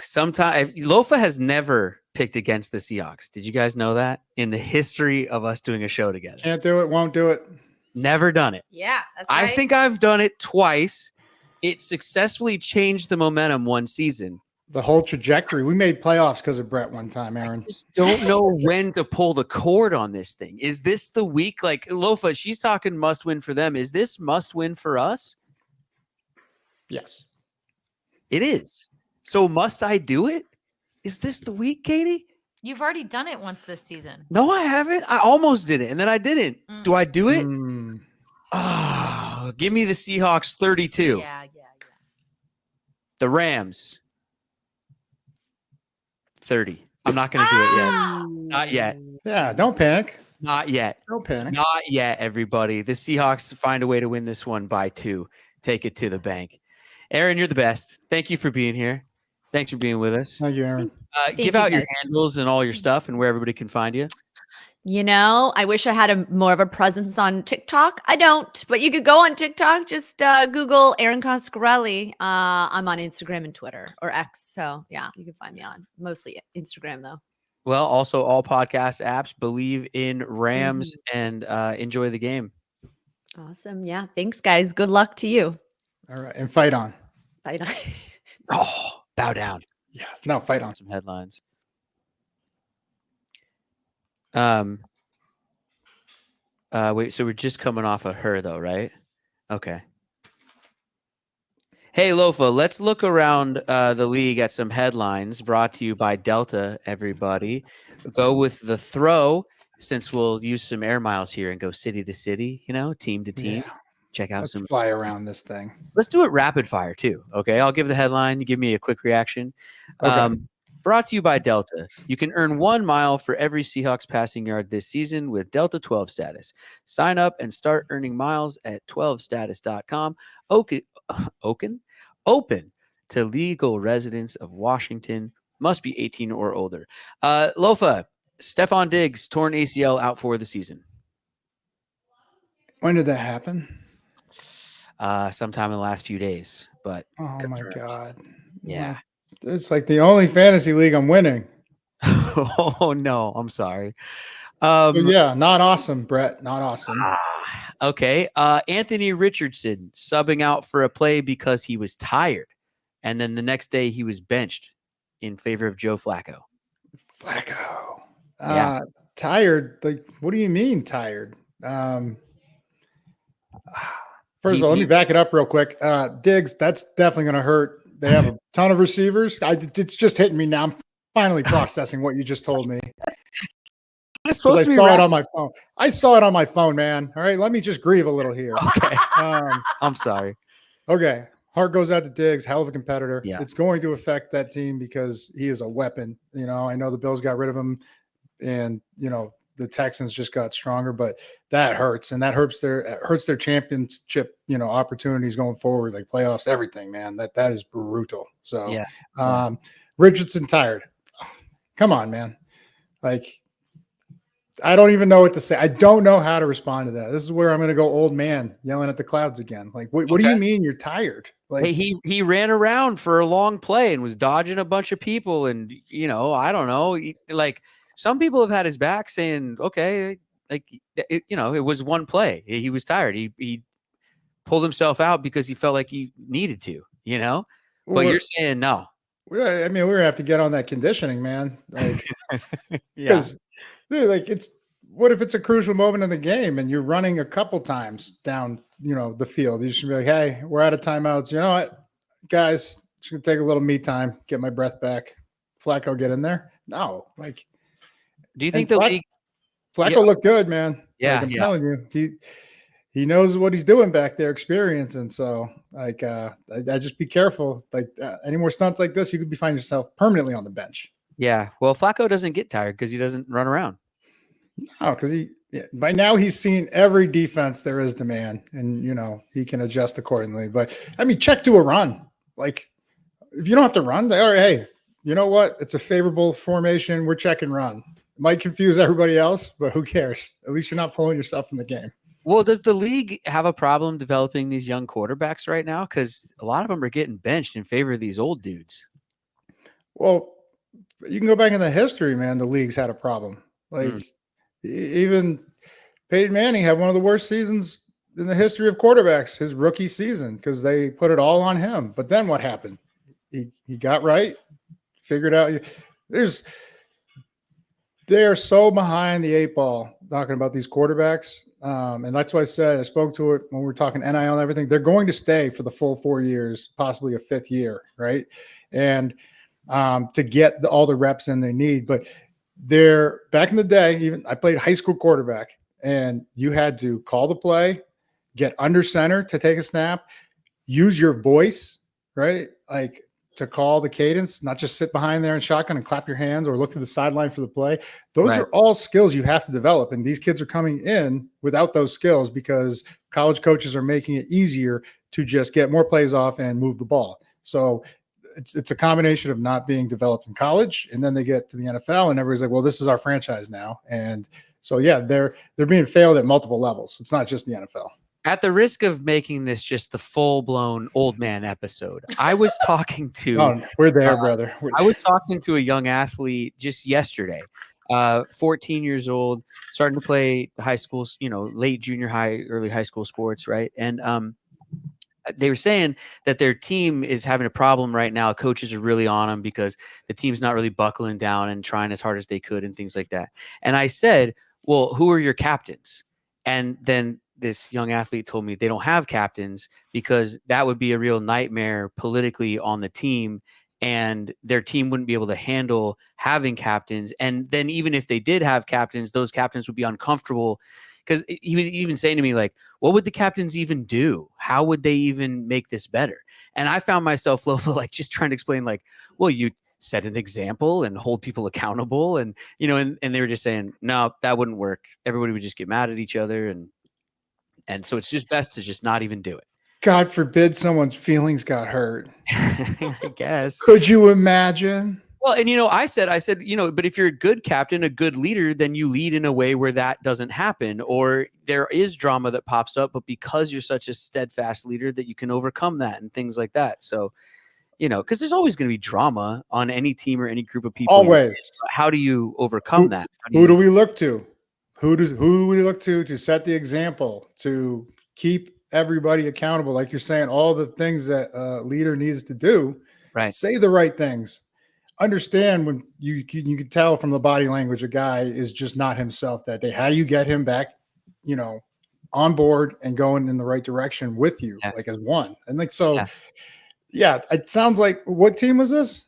sometimes Lofa has never picked against the Seahawks. Did you guys know that? In the history of us doing a show together. Can't do it, won't do it. Never done it. Yeah, that's right. I think I've done it twice. It successfully changed the momentum one season. The whole trajectory. We made playoffs because of Brett one time, Erin. I just don't know when to pull the cord on this thing. Is this the week? Like Lofa, she's talking must win for them. Is this must win for us? Yes. It is. So must I do it? Is this the week, Katie? You've already done it once this season. No, I haven't. I almost did it, and then I didn't. Do I do it? Oh, give me the Seahawks 32. Yeah. The Rams 30. I'm not going to do it yet. Not yet. Yeah, don't panic. Not yet. Don't panic. Not yet, everybody. The Seahawks find a way to win this one by 2. Take it to the bank. Erin, you're the best. Thank you for being here. Thanks for being with us. Thank you, Erin. Give out your handles and all your stuff and where everybody can find you. I wish I had more of a presence on TikTok. I don't, but you could go on TikTok. Just Google Erin Coscarelli. I'm on Instagram and Twitter or X. So yeah, you can find me on mostly Instagram though. Well, also all podcast apps. Believe in Rams and enjoy the game. Awesome. Yeah. Thanks, guys. Good luck to you. All right. And fight on. Fight on. Oh, bow down. Yeah. No, fight on. Some headlines. Wait, so we're just coming off of her though, right? Okay. Hey, Lofa, let's look around the league at some headlines brought to you by Delta, everybody. Go with the throw, since we'll use some air miles here and go city to city, team to team. Yeah. Check out Let's some. fly around this thing. Let's do it rapid fire too. Okay. I'll give the headline. You give me a quick reaction. Okay. Brought to you by Delta. You can earn 1 mile for every Seahawks passing yard this season with Delta 12 status. Sign up and start earning miles at 12status.com. Open to legal residents of Washington. Must be 18 or older. Lofa, Stephon Diggs, torn ACL, out for the season. When did that happen? Sometime in the last few days, but Oh confirmed. my God. Yeah. It's like the only fantasy league I'm winning. Oh no, I'm sorry. So yeah, not awesome, Brett. Not awesome. Okay. Anthony Richardson subbing out for a play because he was tired. And then the next day he was benched in favor of Joe Flacco. Flacco. Yeah. Tired. Like, what do you mean tired? First of all, let me back it up real quick. Diggs, that's definitely going to hurt. They have a ton of receivers. It's just hitting me now. I'm finally processing what you just told me. I saw it on my phone. I saw it on my phone, man. All right, let me just grieve a little here. Okay. I'm sorry. Okay. Heart goes out to Diggs, hell of a competitor. Yeah. It's going to affect that team because he is a weapon. I know the Bills got rid of him and, the Texans just got stronger, but that hurts. And that hurts their championship, opportunities going forward, like playoffs, everything, man. That is brutal. So, Yeah. Richardson tired. Come on, man. Like, I don't even know what to say. I don't know how to respond to that. This is where I'm going to go old man yelling at the clouds again. Like, what do you mean you're tired? Like, hey, he ran around for a long play and was dodging a bunch of people. And, I don't know, like some people have had his back saying, okay, like, it was one play. He was tired. He pulled himself out because he felt like he needed to, but you're saying no. I mean, we're going to have to get on that conditioning, man. Like, because what if it's a crucial moment in the game and you're running a couple times down, the field? You should be like, hey, we're out of timeouts. You know what, guys, just gonna take a little me time, get my breath back. Flacco, get in there. No, like, do you think the league? Flacco looked good, man. Yeah, like I'm telling you, he knows what he's doing back there, experiencing. So, like, I just be careful. Like, any more stunts like this, you could be finding yourself permanently on the bench. Yeah, well, Flacco doesn't get tired because he doesn't run around. No, because by now he's seen every defense there is to man, and he can adjust accordingly. But I mean, check to a run. Like, if you don't have to run, all right, hey, you know what? It's a favorable formation. We're checking run. It might confuse everybody else, but who cares? At least you're not pulling yourself from the game. Well, does the league have a problem developing these young quarterbacks right now? Because a lot of them are getting benched in favor of these old dudes. Well, you can go back in the history, man. The league's had a problem. Like, even Peyton Manning had one of the worst seasons in the history of quarterbacks, his rookie season, because they put it all on him. But then what happened? He got right, figured out. They are so behind the 8 ball talking about these quarterbacks. And that's why I spoke to it when we were talking NIL and everything. They're going to stay for the full 4 years, possibly a 5th year, right? And to get all the reps in they need. But they're back in the day, even I played high school quarterback, and you had to call the play, get under center to take a snap, use your voice, right? Like, to call the cadence, not just sit behind there and shotgun and clap your hands or look to the sideline for the play. Those are all skills you have to develop. And these kids are coming in without those skills because college coaches are making it easier to just get more plays off and move the ball. So it's a combination of not being developed in college, and then they get to the NFL and everybody's like, well, this is our franchise now. And so, yeah, they're being failed at multiple levels. It's not just the NFL. At the risk of making this just the full-blown old man episode, I was talking to we're there, brother. I was talking to a young athlete just yesterday, 14 years old, starting to play high school, late junior high, early high school sports, right? And they were saying that their team is having a problem right now. Coaches are really on them because the team's not really buckling down and trying as hard as they could and things like that. And I said, well, who are your captains? And then this young athlete told me they don't have captains because that would be a real nightmare politically on the team, and their team wouldn't be able to handle having captains. And then even if they did have captains, those captains would be uncomfortable, because he was even saying to me, like, what would the captains even do? How would they even make this better? And I found myself, Lofa, like just trying to explain, like, well, you set an example and hold people accountable. And, and they were just saying, no, that wouldn't work. Everybody would just get mad at each other. And so it's just best to just not even do it. God forbid someone's feelings got hurt. I guess. Could you imagine? Well, and I said, but if you're a good captain, a good leader, then you lead in a way where that doesn't happen, or there is drama that pops up, but because you're such a steadfast leader that you can overcome that and things like that. So, because there's always going to be drama on any team or any group of people. Always. How do you overcome that? Who do we look to? Who do we look to set the example, to keep everybody accountable? Like you're saying, all the things that a leader needs to do, right? Say the right things. Understand when you can tell from the body language a guy is just not himself that day. How do you get him back, on board and going in the right direction with you, like as one? And like, so, yeah, it sounds like, what team was this?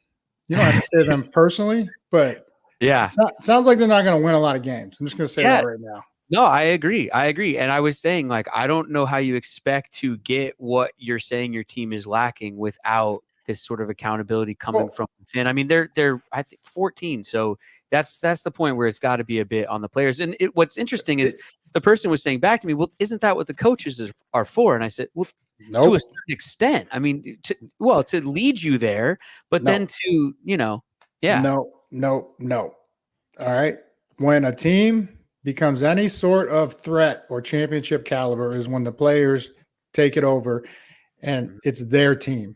You don't have to say them personally, but it sounds like they're not going to win a lot of games. I'm just going to say that right now. No, I agree. And I was saying, like, I don't know how you expect to get what you're saying your team is lacking without this sort of accountability coming from within. I mean, they're I think 14, so that's the point where it's got to be a bit on the players. And what's interesting is the person was saying back to me, well, isn't that what the coaches are for? And I said, well, to a certain extent. I mean, to lead you there, but then to No. All right. When a team becomes any sort of threat or championship caliber is when the players take it over and it's their team.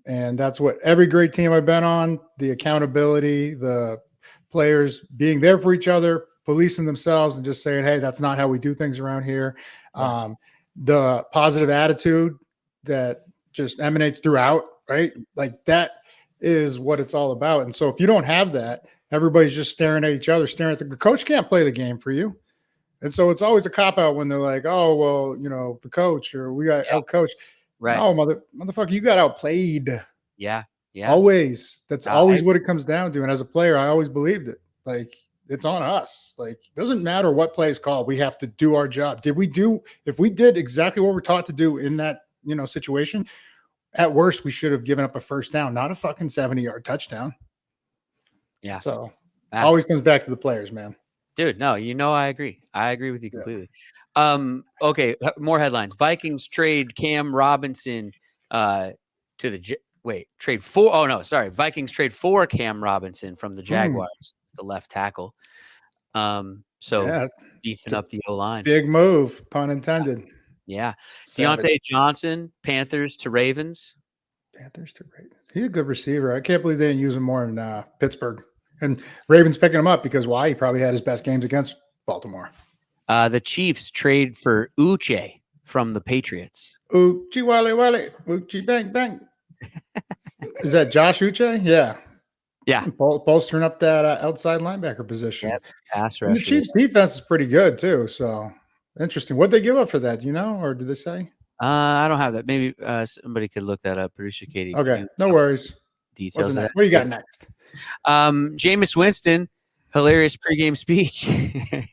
And that's what every great team I've been on, the accountability, the players being there for each other, policing themselves and just saying, hey, that's not how we do things around here. Right. The positive attitude that just emanates throughout, right? Like that is what it's all about. And so if you don't have that, everybody's just staring at each other, staring at the coach can't play the game for you. And so it's always a cop out when they're like, oh, well, the coach, or we got out coached. Right. No, motherfucker, you got outplayed. Yeah. Always. That's always what it comes down to. And as a player, I always believed it. Like, it's on us. Like, it doesn't matter what play is called. We have to do our job. If we did exactly what we're taught to do in that, situation, at worst, we should have given up a first down, not a fucking 70-yard touchdown. Yeah. So always comes back to the players, man. Dude, no, I agree. I agree with you completely. Okay, more headlines. Vikings trade Cam Robinson Vikings trade for Cam Robinson from the Jaguars, the left tackle. Beefing up the O-line. Big move, pun intended. Yeah. Deontay Johnson, Panthers to Ravens. He's a good receiver. I can't believe they didn't use him more in Pittsburgh. And Ravens picking him up because why? He probably had his best games against Baltimore. The Chiefs trade for Uche from the Patriots. Uche wale, Uche bang bang. Is that Josh Uche? Yeah. Bolstering up that outside linebacker position. Yep. Pass rush. And the Chiefs defense is pretty good too. So interesting. What'd they give up for that? Or did they say? I don't have that. Maybe somebody could look that up. Producer Katie. Okay, no worries. Details. What do you got next? Jameis Winston, hilarious pregame speech.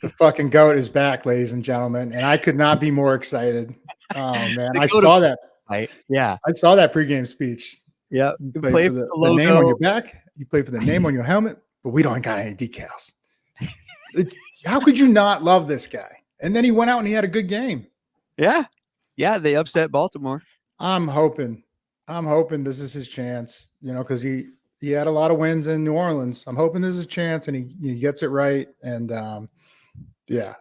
The fucking GOAT is back, ladies and gentlemen, and I could not be more excited. Oh man, I saw that. Right? Yeah, I saw that pregame speech. Yeah, you play for the name on your back. You play for the name on your helmet, but we don't got any decals. How could you not love this guy? And then he went out and he had a good game. Yeah, they upset Baltimore. I'm hoping this is his chance. Because he had a lot of wins in New Orleans. I'm hoping this is his chance and he gets it right. And I'm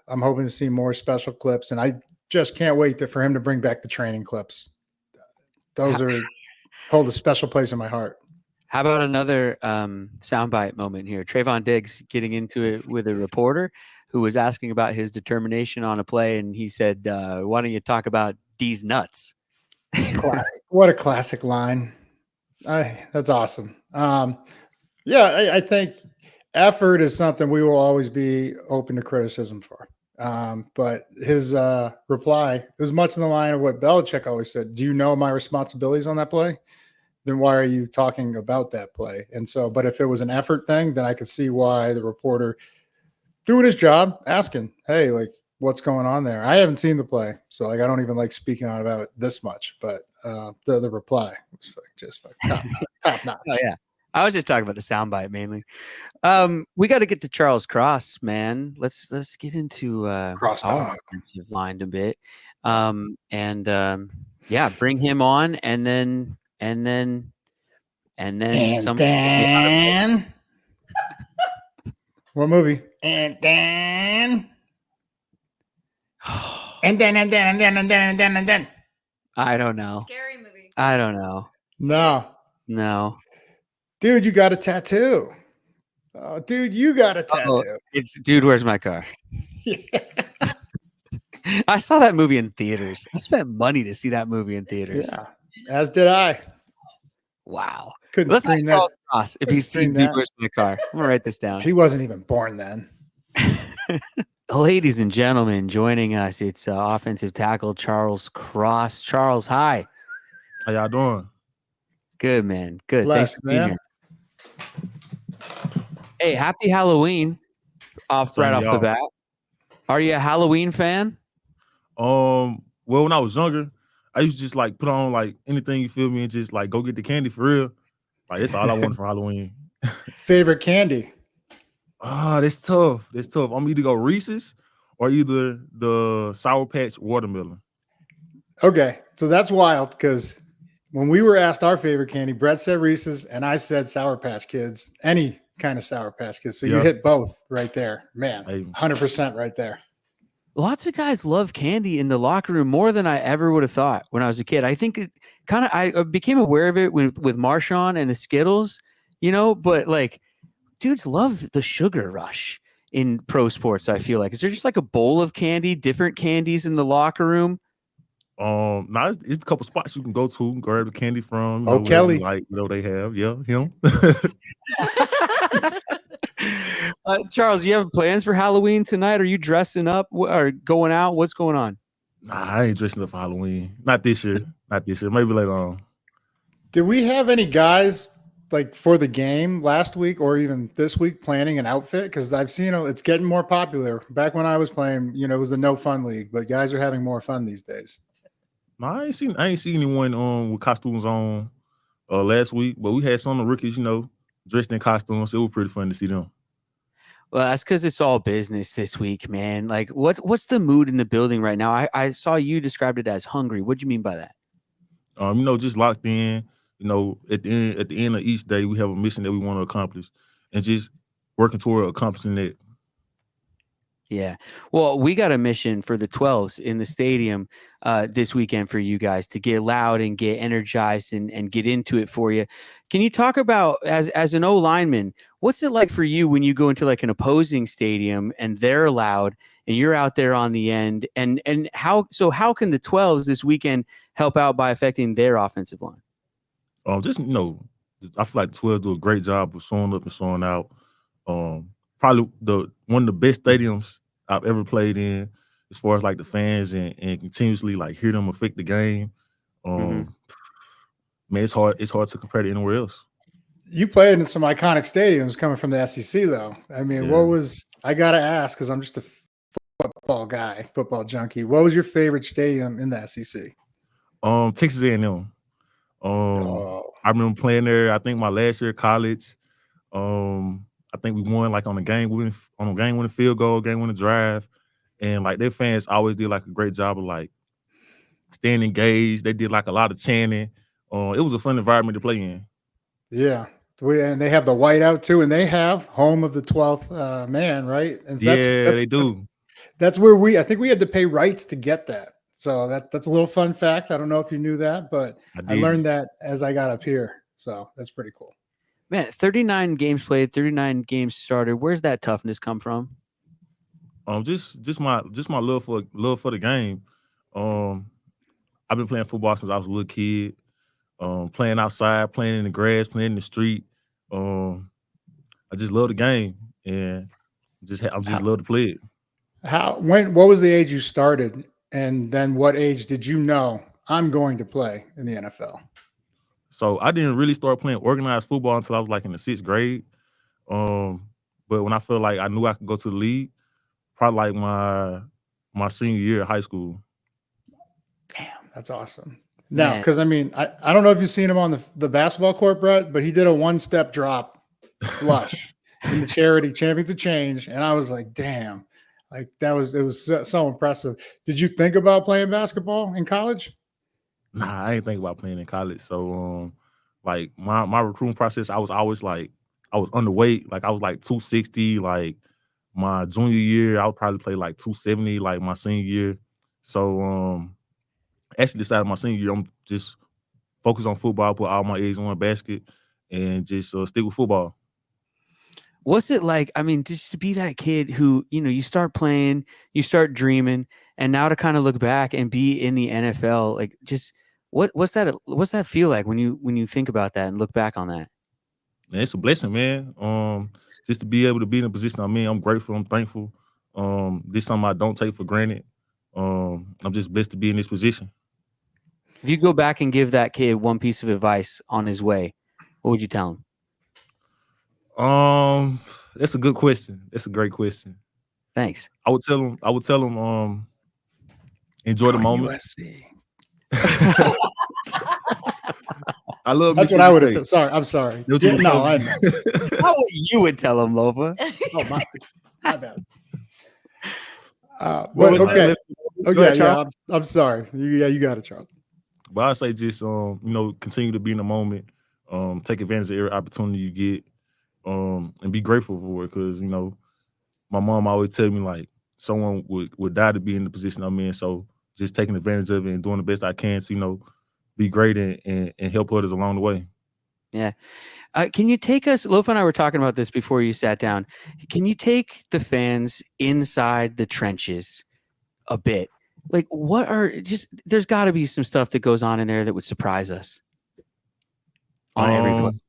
hoping to see more special clips. And I just can't wait for him to bring back the training clips. Those hold a special place in my heart. How about another soundbite moment here? Trayvon Diggs getting into it with a reporter who was asking about his determination on a play, and he said, "Why don't you talk about D's nuts?" What a classic line. That's awesome. Yeah, I think effort is something we will always be open to criticism for. But his reply was much in the line of what Belichick always said. Do you know my responsibilities on that play? Then why are you talking about that play? And so, but if it was an effort thing, then I could see why the reporter doing his job, asking, hey, like, what's going on there? I haven't seen the play, so like I don't even like speaking on about it this much. But the reply was just top notch. Oh yeah, I was just talking about the soundbite mainly. We got to get to Charles Cross, man. Let's get into Cross our talk. offensive line a bit, yeah, bring him on, and then some. then what movie? And then I don't know. Scary movie. I don't know. No, No. dude, you got a tattoo. Oh, dude, you got a tattoo. It's dude, where's my car? Yeah. I saw that movie in theaters. I spent money to see that movie in theaters. Yeah, as did I. Wow. Couldn't Let's ask stream that. Charles Cross if Couldn't he's seen stream Dude, that. Where's My Car. I'm gonna write this down. He wasn't even born then. Ladies and gentlemen, joining us, it's offensive tackle Charles Cross. Charles, hi. How y'all doing? Good, man. Good. Blessed, Thanks for being man. here. Hey, happy Halloween right Same off the y'all. bat. Are you a Halloween fan? Well, when I was younger, I used to just like put on like anything, you feel me, and just like go get the candy for real. Like that's all I wanted for Halloween. Favorite candy? That's tough. That's tough. I'm either go Reese's or either the Sour Patch watermelon. Okay, so that's wild because when we were asked our favorite candy, Brett said Reese's and I said Sour Patch Kids, any kind of Sour Patch Kids. So you Yeah. hit both right there, man. Hey. 100% right there. Lots of guys love candy in the locker room more than I ever would have thought when I was a kid. I think it kind of, I became aware of it with Marshawn and the Skittles, you know, but like dudes love the sugar rush in pro sports. I feel like, is there just like a bowl of candy, different candies in the locker room? Now it's a couple spots you can go to, grab the candy from. You know, Oh, whatever Kelly. you like, they have. Yeah, him. Charles, you have plans for Halloween tonight? Are you dressing up or going out? What's going on? Nah, I ain't dressing up for Halloween. Not this year. Maybe later on. Did we have any guys like for the game last week or even this week planning an outfit? Because I've seen it's getting more popular. Back when I was playing, it was a no fun league, but guys are having more fun these days. No, I ain't seen anyone with costumes on last week, but we had some of the rookies, dressed in costumes. It was pretty fun to see them. Well, that's because it's all business this week, man. Like, what's the mood in the building right now? I saw you described it as hungry. What do you mean by that? Just locked in. At the end of each day, we have a mission that we want to accomplish, and just working toward accomplishing that. Yeah. Well, we got a mission for the 12s in the stadium this weekend for you guys to get loud and get energized and get into it for you. Can you talk about, as an O-lineman, what's it like for you when you go into like an opposing stadium and they're loud and you're out there on the end? And how can the 12s this weekend help out by affecting their offensive line? I feel like the 12 do a great job of showing up and showing out. Probably one of the best stadiums I've ever played in, as far as like the fans and continuously like hear them affect the game. Man, it's hard to compare to anywhere else. You played in some iconic stadiums coming from the SEC, though. I mean, Yeah. I gotta ask because I'm just a football guy, football junkie. What was your favorite stadium in the SEC? Texas A&M. I remember playing there. I think my last year of college. I think we won like on a game-winning field goal, game-winning drive, and like their fans always did like a great job of like staying engaged. They did like a lot of chanting. It was a fun environment to play in. Yeah, and they have the whiteout too, and they have home of the 12th man, right? And They do. That's where I think we had to pay rights to get that. So that's a little fun fact. I don't know if you knew that, but I learned that as I got up here. So that's pretty cool. Man, 39 games played, 39 games started. Where's that toughness come from? Just my love for the game. I've been playing football since I was a little kid. Playing outside, playing in the grass, playing in the street. I just love the game, and I just love to play it. What was the age you started, and then what age did you know I'm going to play in the NFL? So I didn't really start playing organized football until I was like in the 6th grade. But when I felt like I knew I could go to the league, probably like my senior year of high school. Damn, that's awesome. Now, because I mean, I don't know if you've seen him on the basketball court, Brett, but he did a 1-step drop flush in the charity Champions of Change, and I was like, damn, like it was so impressive. Did you think about playing basketball in college? Nah, I ain't think about playing in college. So like my recruiting process, I was always like I was underweight. Like I was like 260. Like my junior year, I would probably play like 270. Like my senior year. So actually decided my senior year I'm just focus on football, put all my eggs in one basket, and just stick with football. What's it like? I mean, just to be that kid who, you start playing, you start dreaming, and now to kind of look back and be in the NFL, like just what's that feel like when you think about that and look back on that? Man, it's a blessing, man. Just to be able to be in a position I'm in, I'm grateful, I'm thankful. This is something I don't take for granted. I'm just blessed to be in this position. If you go back and give that kid one piece of advice on his way, what would you tell him? That's a good question. That's a great question. Thanks. I would tell him, enjoy the moment. USC. I love. That's what I would have. Sorry, I'm sorry. Yeah, no, I know. How what you would tell him, Lofa? Oh my bad. But okay. Yeah. I'm sorry. You got it, Charles. But I say just continue to be in the moment. Take advantage of every opportunity you get. And be grateful for it, because my mom always tell me like someone would die to be in the position I'm in. So just taking advantage of it and doing the best I can to be great and help others along the way. Yeah. Can you take us? Lofa and I were talking about this before you sat down. Can you take the fans inside the trenches a bit? Like, there's got to be some stuff that goes on in there that would surprise us on every play.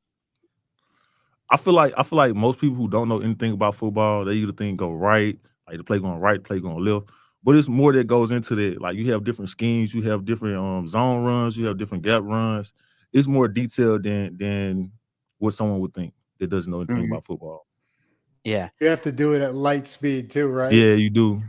I feel like most people who don't know anything about football, they either think go right, like the play going right, play going left. But it's more that goes into that. Like you have different schemes, you have different zone runs, you have different gap runs. It's more detailed than what someone would think that doesn't know anything about football. Yeah. You have to do it at light speed too, right? Yeah, you do.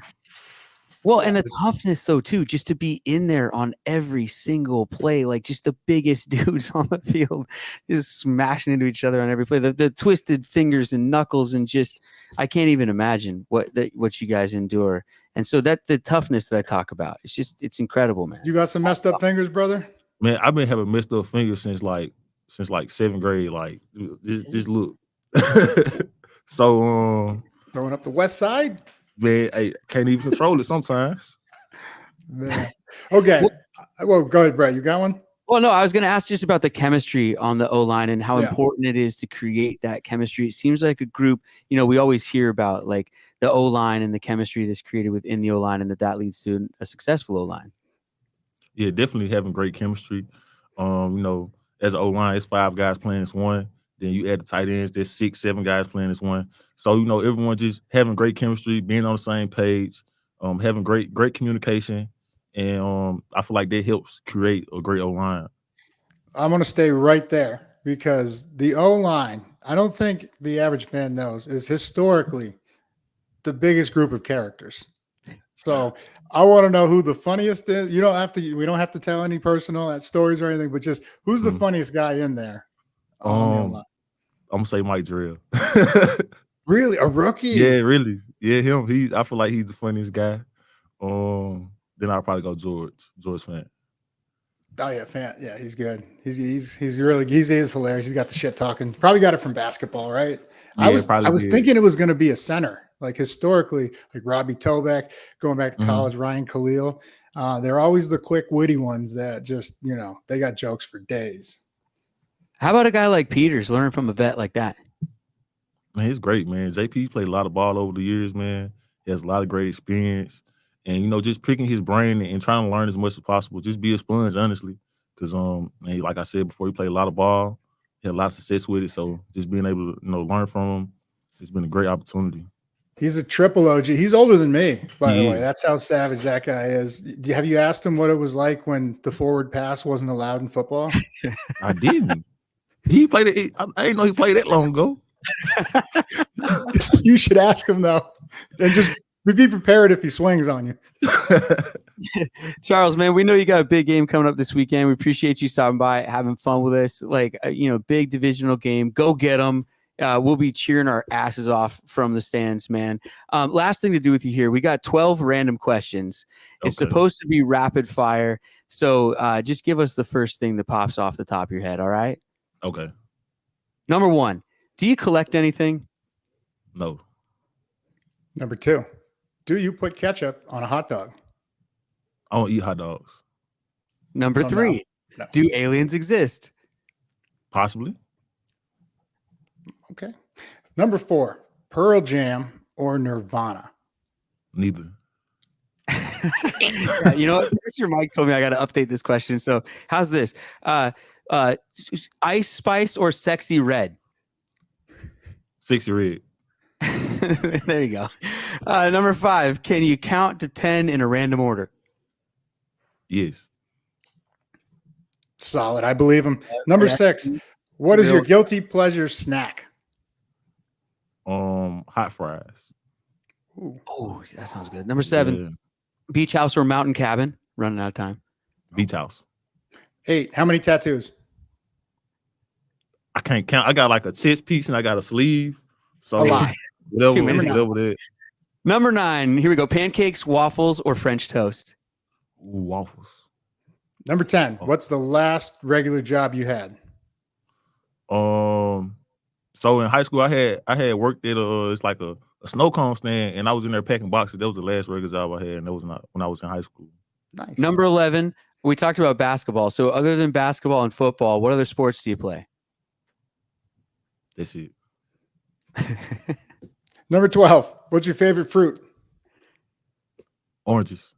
Well, and the toughness though too, just to be in there on every single play, like just the biggest dudes on the field, just smashing into each other on every play. The twisted fingers and knuckles, and just I can't even imagine what you guys endure. And so that the toughness that I talk about, it's incredible, man. You got some messed up fingers, brother? Man, I've been having messed up fingers since 7th grade. Like just look. So throwing up the west side. Man, I can't even control it sometimes. Man. Okay. Well, go ahead, Brett. You got one? Well, no, I was going to ask just about the chemistry on the O-line and how important it is to create that chemistry. It seems like a group, we always hear about like the O-line and the chemistry that's created within the O-line, and that leads to a successful O-line. Yeah, definitely having great chemistry. As an O-line, it's 5 guys playing as one. Then you add the tight ends, there's 6, 7 guys playing as one. So, everyone just having great chemistry, being on the same page, having great communication. And I feel like that helps create a great O-line. I'm going to stay right there, because the O-line, I don't think the average fan knows, is historically the biggest group of characters. So I want to know who the funniest is. We don't have to tell any personal stories or anything, but just who's the funniest guy in there on the O-line? I'm gonna say Mike Drill. Really? A rookie? Yeah, really. Yeah, him. I feel like he's the funniest guy. Then I'll probably go George Fant. Oh yeah, Fant. Yeah, he's good. He is hilarious. He's got the shit talking. Probably got it from basketball, right? Yeah, I was thinking it was gonna be a center. Like historically, like Robbie Toback, going back to college, Ryan Khalil. They're always the quick, witty ones that just, they got jokes for days. How about a guy like Peters learning from a vet like that? Man, it's great, man. JP's played a lot of ball over the years, man. He has a lot of great experience. And, just picking his brain and trying to learn as much as possible. Just be a sponge, honestly. Because, like I said before, he played a lot of ball. He had a lot of success with it. So just being able to, learn from him, it's been a great opportunity. He's a triple OG. He's older than me, by the He way. is. That's how savage that guy is. Have you asked him what it was like when the forward pass wasn't allowed in football? I didn't. He played it. I didn't know he played that long ago. You should ask him, though. And just be prepared if he swings on you. Charles, man, we know you got a big game coming up this weekend. We appreciate you stopping by, having fun with us. Big divisional game. Go get them. We'll be cheering our asses off from the stands, man. Last thing to do with you here. We got 12 random questions. It's Okay. supposed to be rapid fire. So just give us the first thing that pops off the top of your head. All right. Okay. Number 1, do you collect anything? No. Number 2, do you put ketchup on a hot dog? I don't eat hot dogs. Number So no. 3, No. do aliens exist? Possibly. Okay. Number 4, Pearl Jam or Nirvana? Neither. You know what? Richard Mike told me I got to update this question. So how's this? Ice Spice or Sexy Red? Sexy red. There you go. Number 5, can you count to 10 in a random order? Yes. Solid. I believe him. Number 6, what is your guilty pleasure snack? Hot fries. Ooh. Oh, that sounds good. Number 7, beach house or mountain cabin? Running out of time. Beach house. 8, how many tattoos? I can't count. I got like a chest piece and I got a sleeve. So A lot. Too many. whatever that. Number 9, here we go. Pancakes, waffles, or French toast? Ooh, waffles. Number 10, what's the last regular job you had? So in high school, I had worked at it's like a snow cone stand, and I was in there packing boxes. That was the last regular job I had, and that was not when I was in high school. Nice. Number 11, we talked about basketball. So other than basketball and football, what other sports do you play? That's it. Number 12, what's your favorite fruit? Oranges.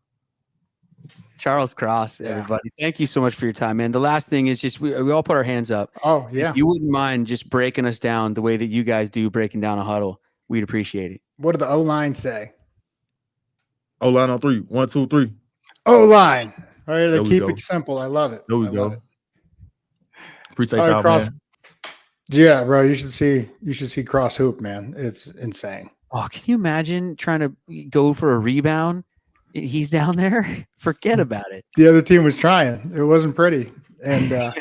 Charles Cross, everybody. Thank you so much for your time, man. The last thing is just we all put our hands up. Oh, yeah. If you wouldn't mind just breaking us down the way that you guys do, breaking down a huddle, we'd appreciate it. What did the O-line say? O-line on 3. 1, 2, 3. O-line. All right, they There we keep go. it simple. I love it. There we I go. love it. Appreciate All right, y'all, Cross. man. Yeah, bro, you should see Cross hoop, man. It's insane. Oh, can you imagine trying to go for a rebound? He's down there. Forget about it. The other team was trying. It wasn't pretty. And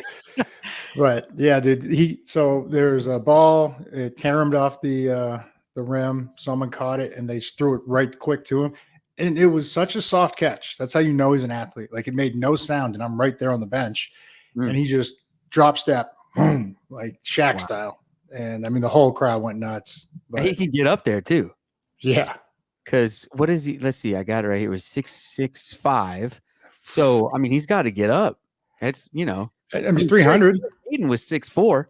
but yeah, dude, so there's a ball, it caromed off the rim. Someone caught it and they just threw it right quick to him. And it was such a soft catch. That's how you know he's an athlete. Like, it made no sound, and I'm right there on the bench. And he just drop step, boom, like Shaq style. And I mean, the whole crowd went nuts. But He can get up there too. yeah. Because what is he? Let's see. I got it right here. It was 6'5". So I mean, he's got to get up. That's I mean, he's 300. Aiden was 6'4".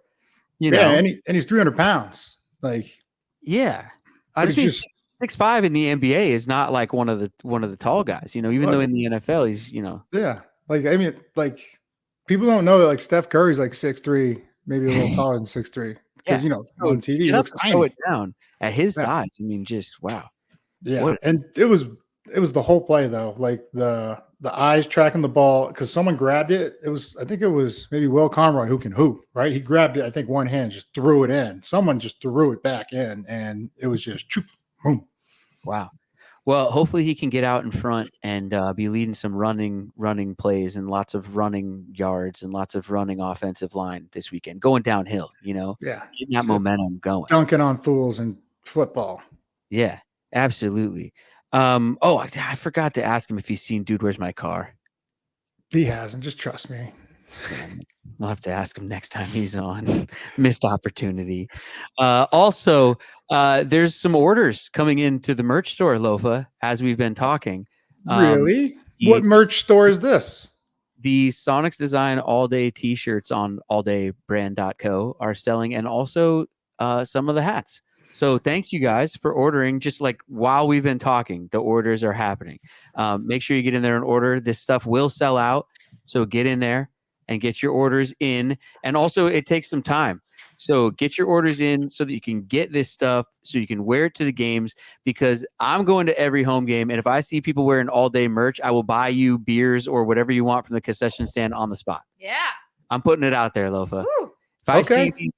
You know, Yeah, and he's 300 pounds. Like, yeah. I but just mean 6'5" in the NBA is not like one of the tall guys. Even though in the NFL he's yeah. Like, I mean, like, people don't know that, like, Steph Curry's like 6'3", maybe a little taller than 6'3". Because on TV he looks throw tiny. it down at his Yeah. size. I mean, just wow. Yeah, and it was the whole play though. Like the eyes tracking the ball because someone grabbed it. I think it was maybe Will Conroy who can hoop, right? He grabbed it. I think one hand just threw it in. Someone just threw it back in, and it was just choop, boom. Wow. Well, hopefully he can get out in front and be leading some running plays and lots of running yards and lots of running offensive line this weekend, going downhill. Yeah, getting that momentum going. Dunking on fools in football. Yeah. Absolutely. I forgot to ask him if he's seen Dude, Where's My Car? He hasn't. Just trust me. I'll have to ask him next time he's on. Missed opportunity. Also, there's some orders coming into the merch store, Lofa, as we've been talking. Really? What merch store is this? The Sonics Design All Day T-shirts on alldaybrand.co are selling, and also some of the hats. So thanks you guys for ordering. Just like while we've been talking, the orders are happening. Make sure you get in there and order. This stuff will sell out. So get in there and get your orders in. And also it takes some time. So get your orders in so that you can get this stuff, so you can wear it to the games, because I'm going to every home game. And if I see people wearing all day merch, I will buy you beers or whatever you want from the concession stand on the spot. Yeah. I'm putting it out there, Lofa. Woo.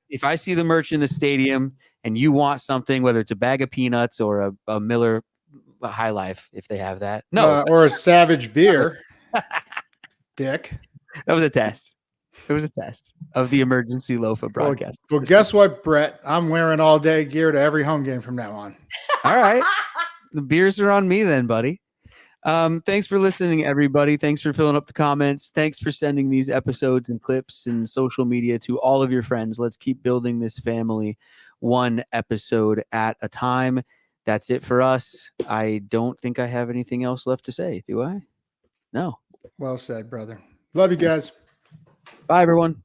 If I see the merch in the stadium and you want something, whether it's a bag of peanuts or a Miller High Life, if they have that. No. Or a Savage beer. Dick. That was a test. It was a test of the emergency Lofa broadcast. Well, guess what, Brett? I'm wearing all day gear to every home game from now on. All right. The beers are on me then, buddy. Thanks for listening, everybody. Thanks for filling up the comments. Thanks for sending these episodes and clips and social media to all of your friends. Let's keep building this family one episode at a time. That's it for us. I don't think I have anything else left to say. Do I? No. Well said, brother. Love you guys. Bye, everyone.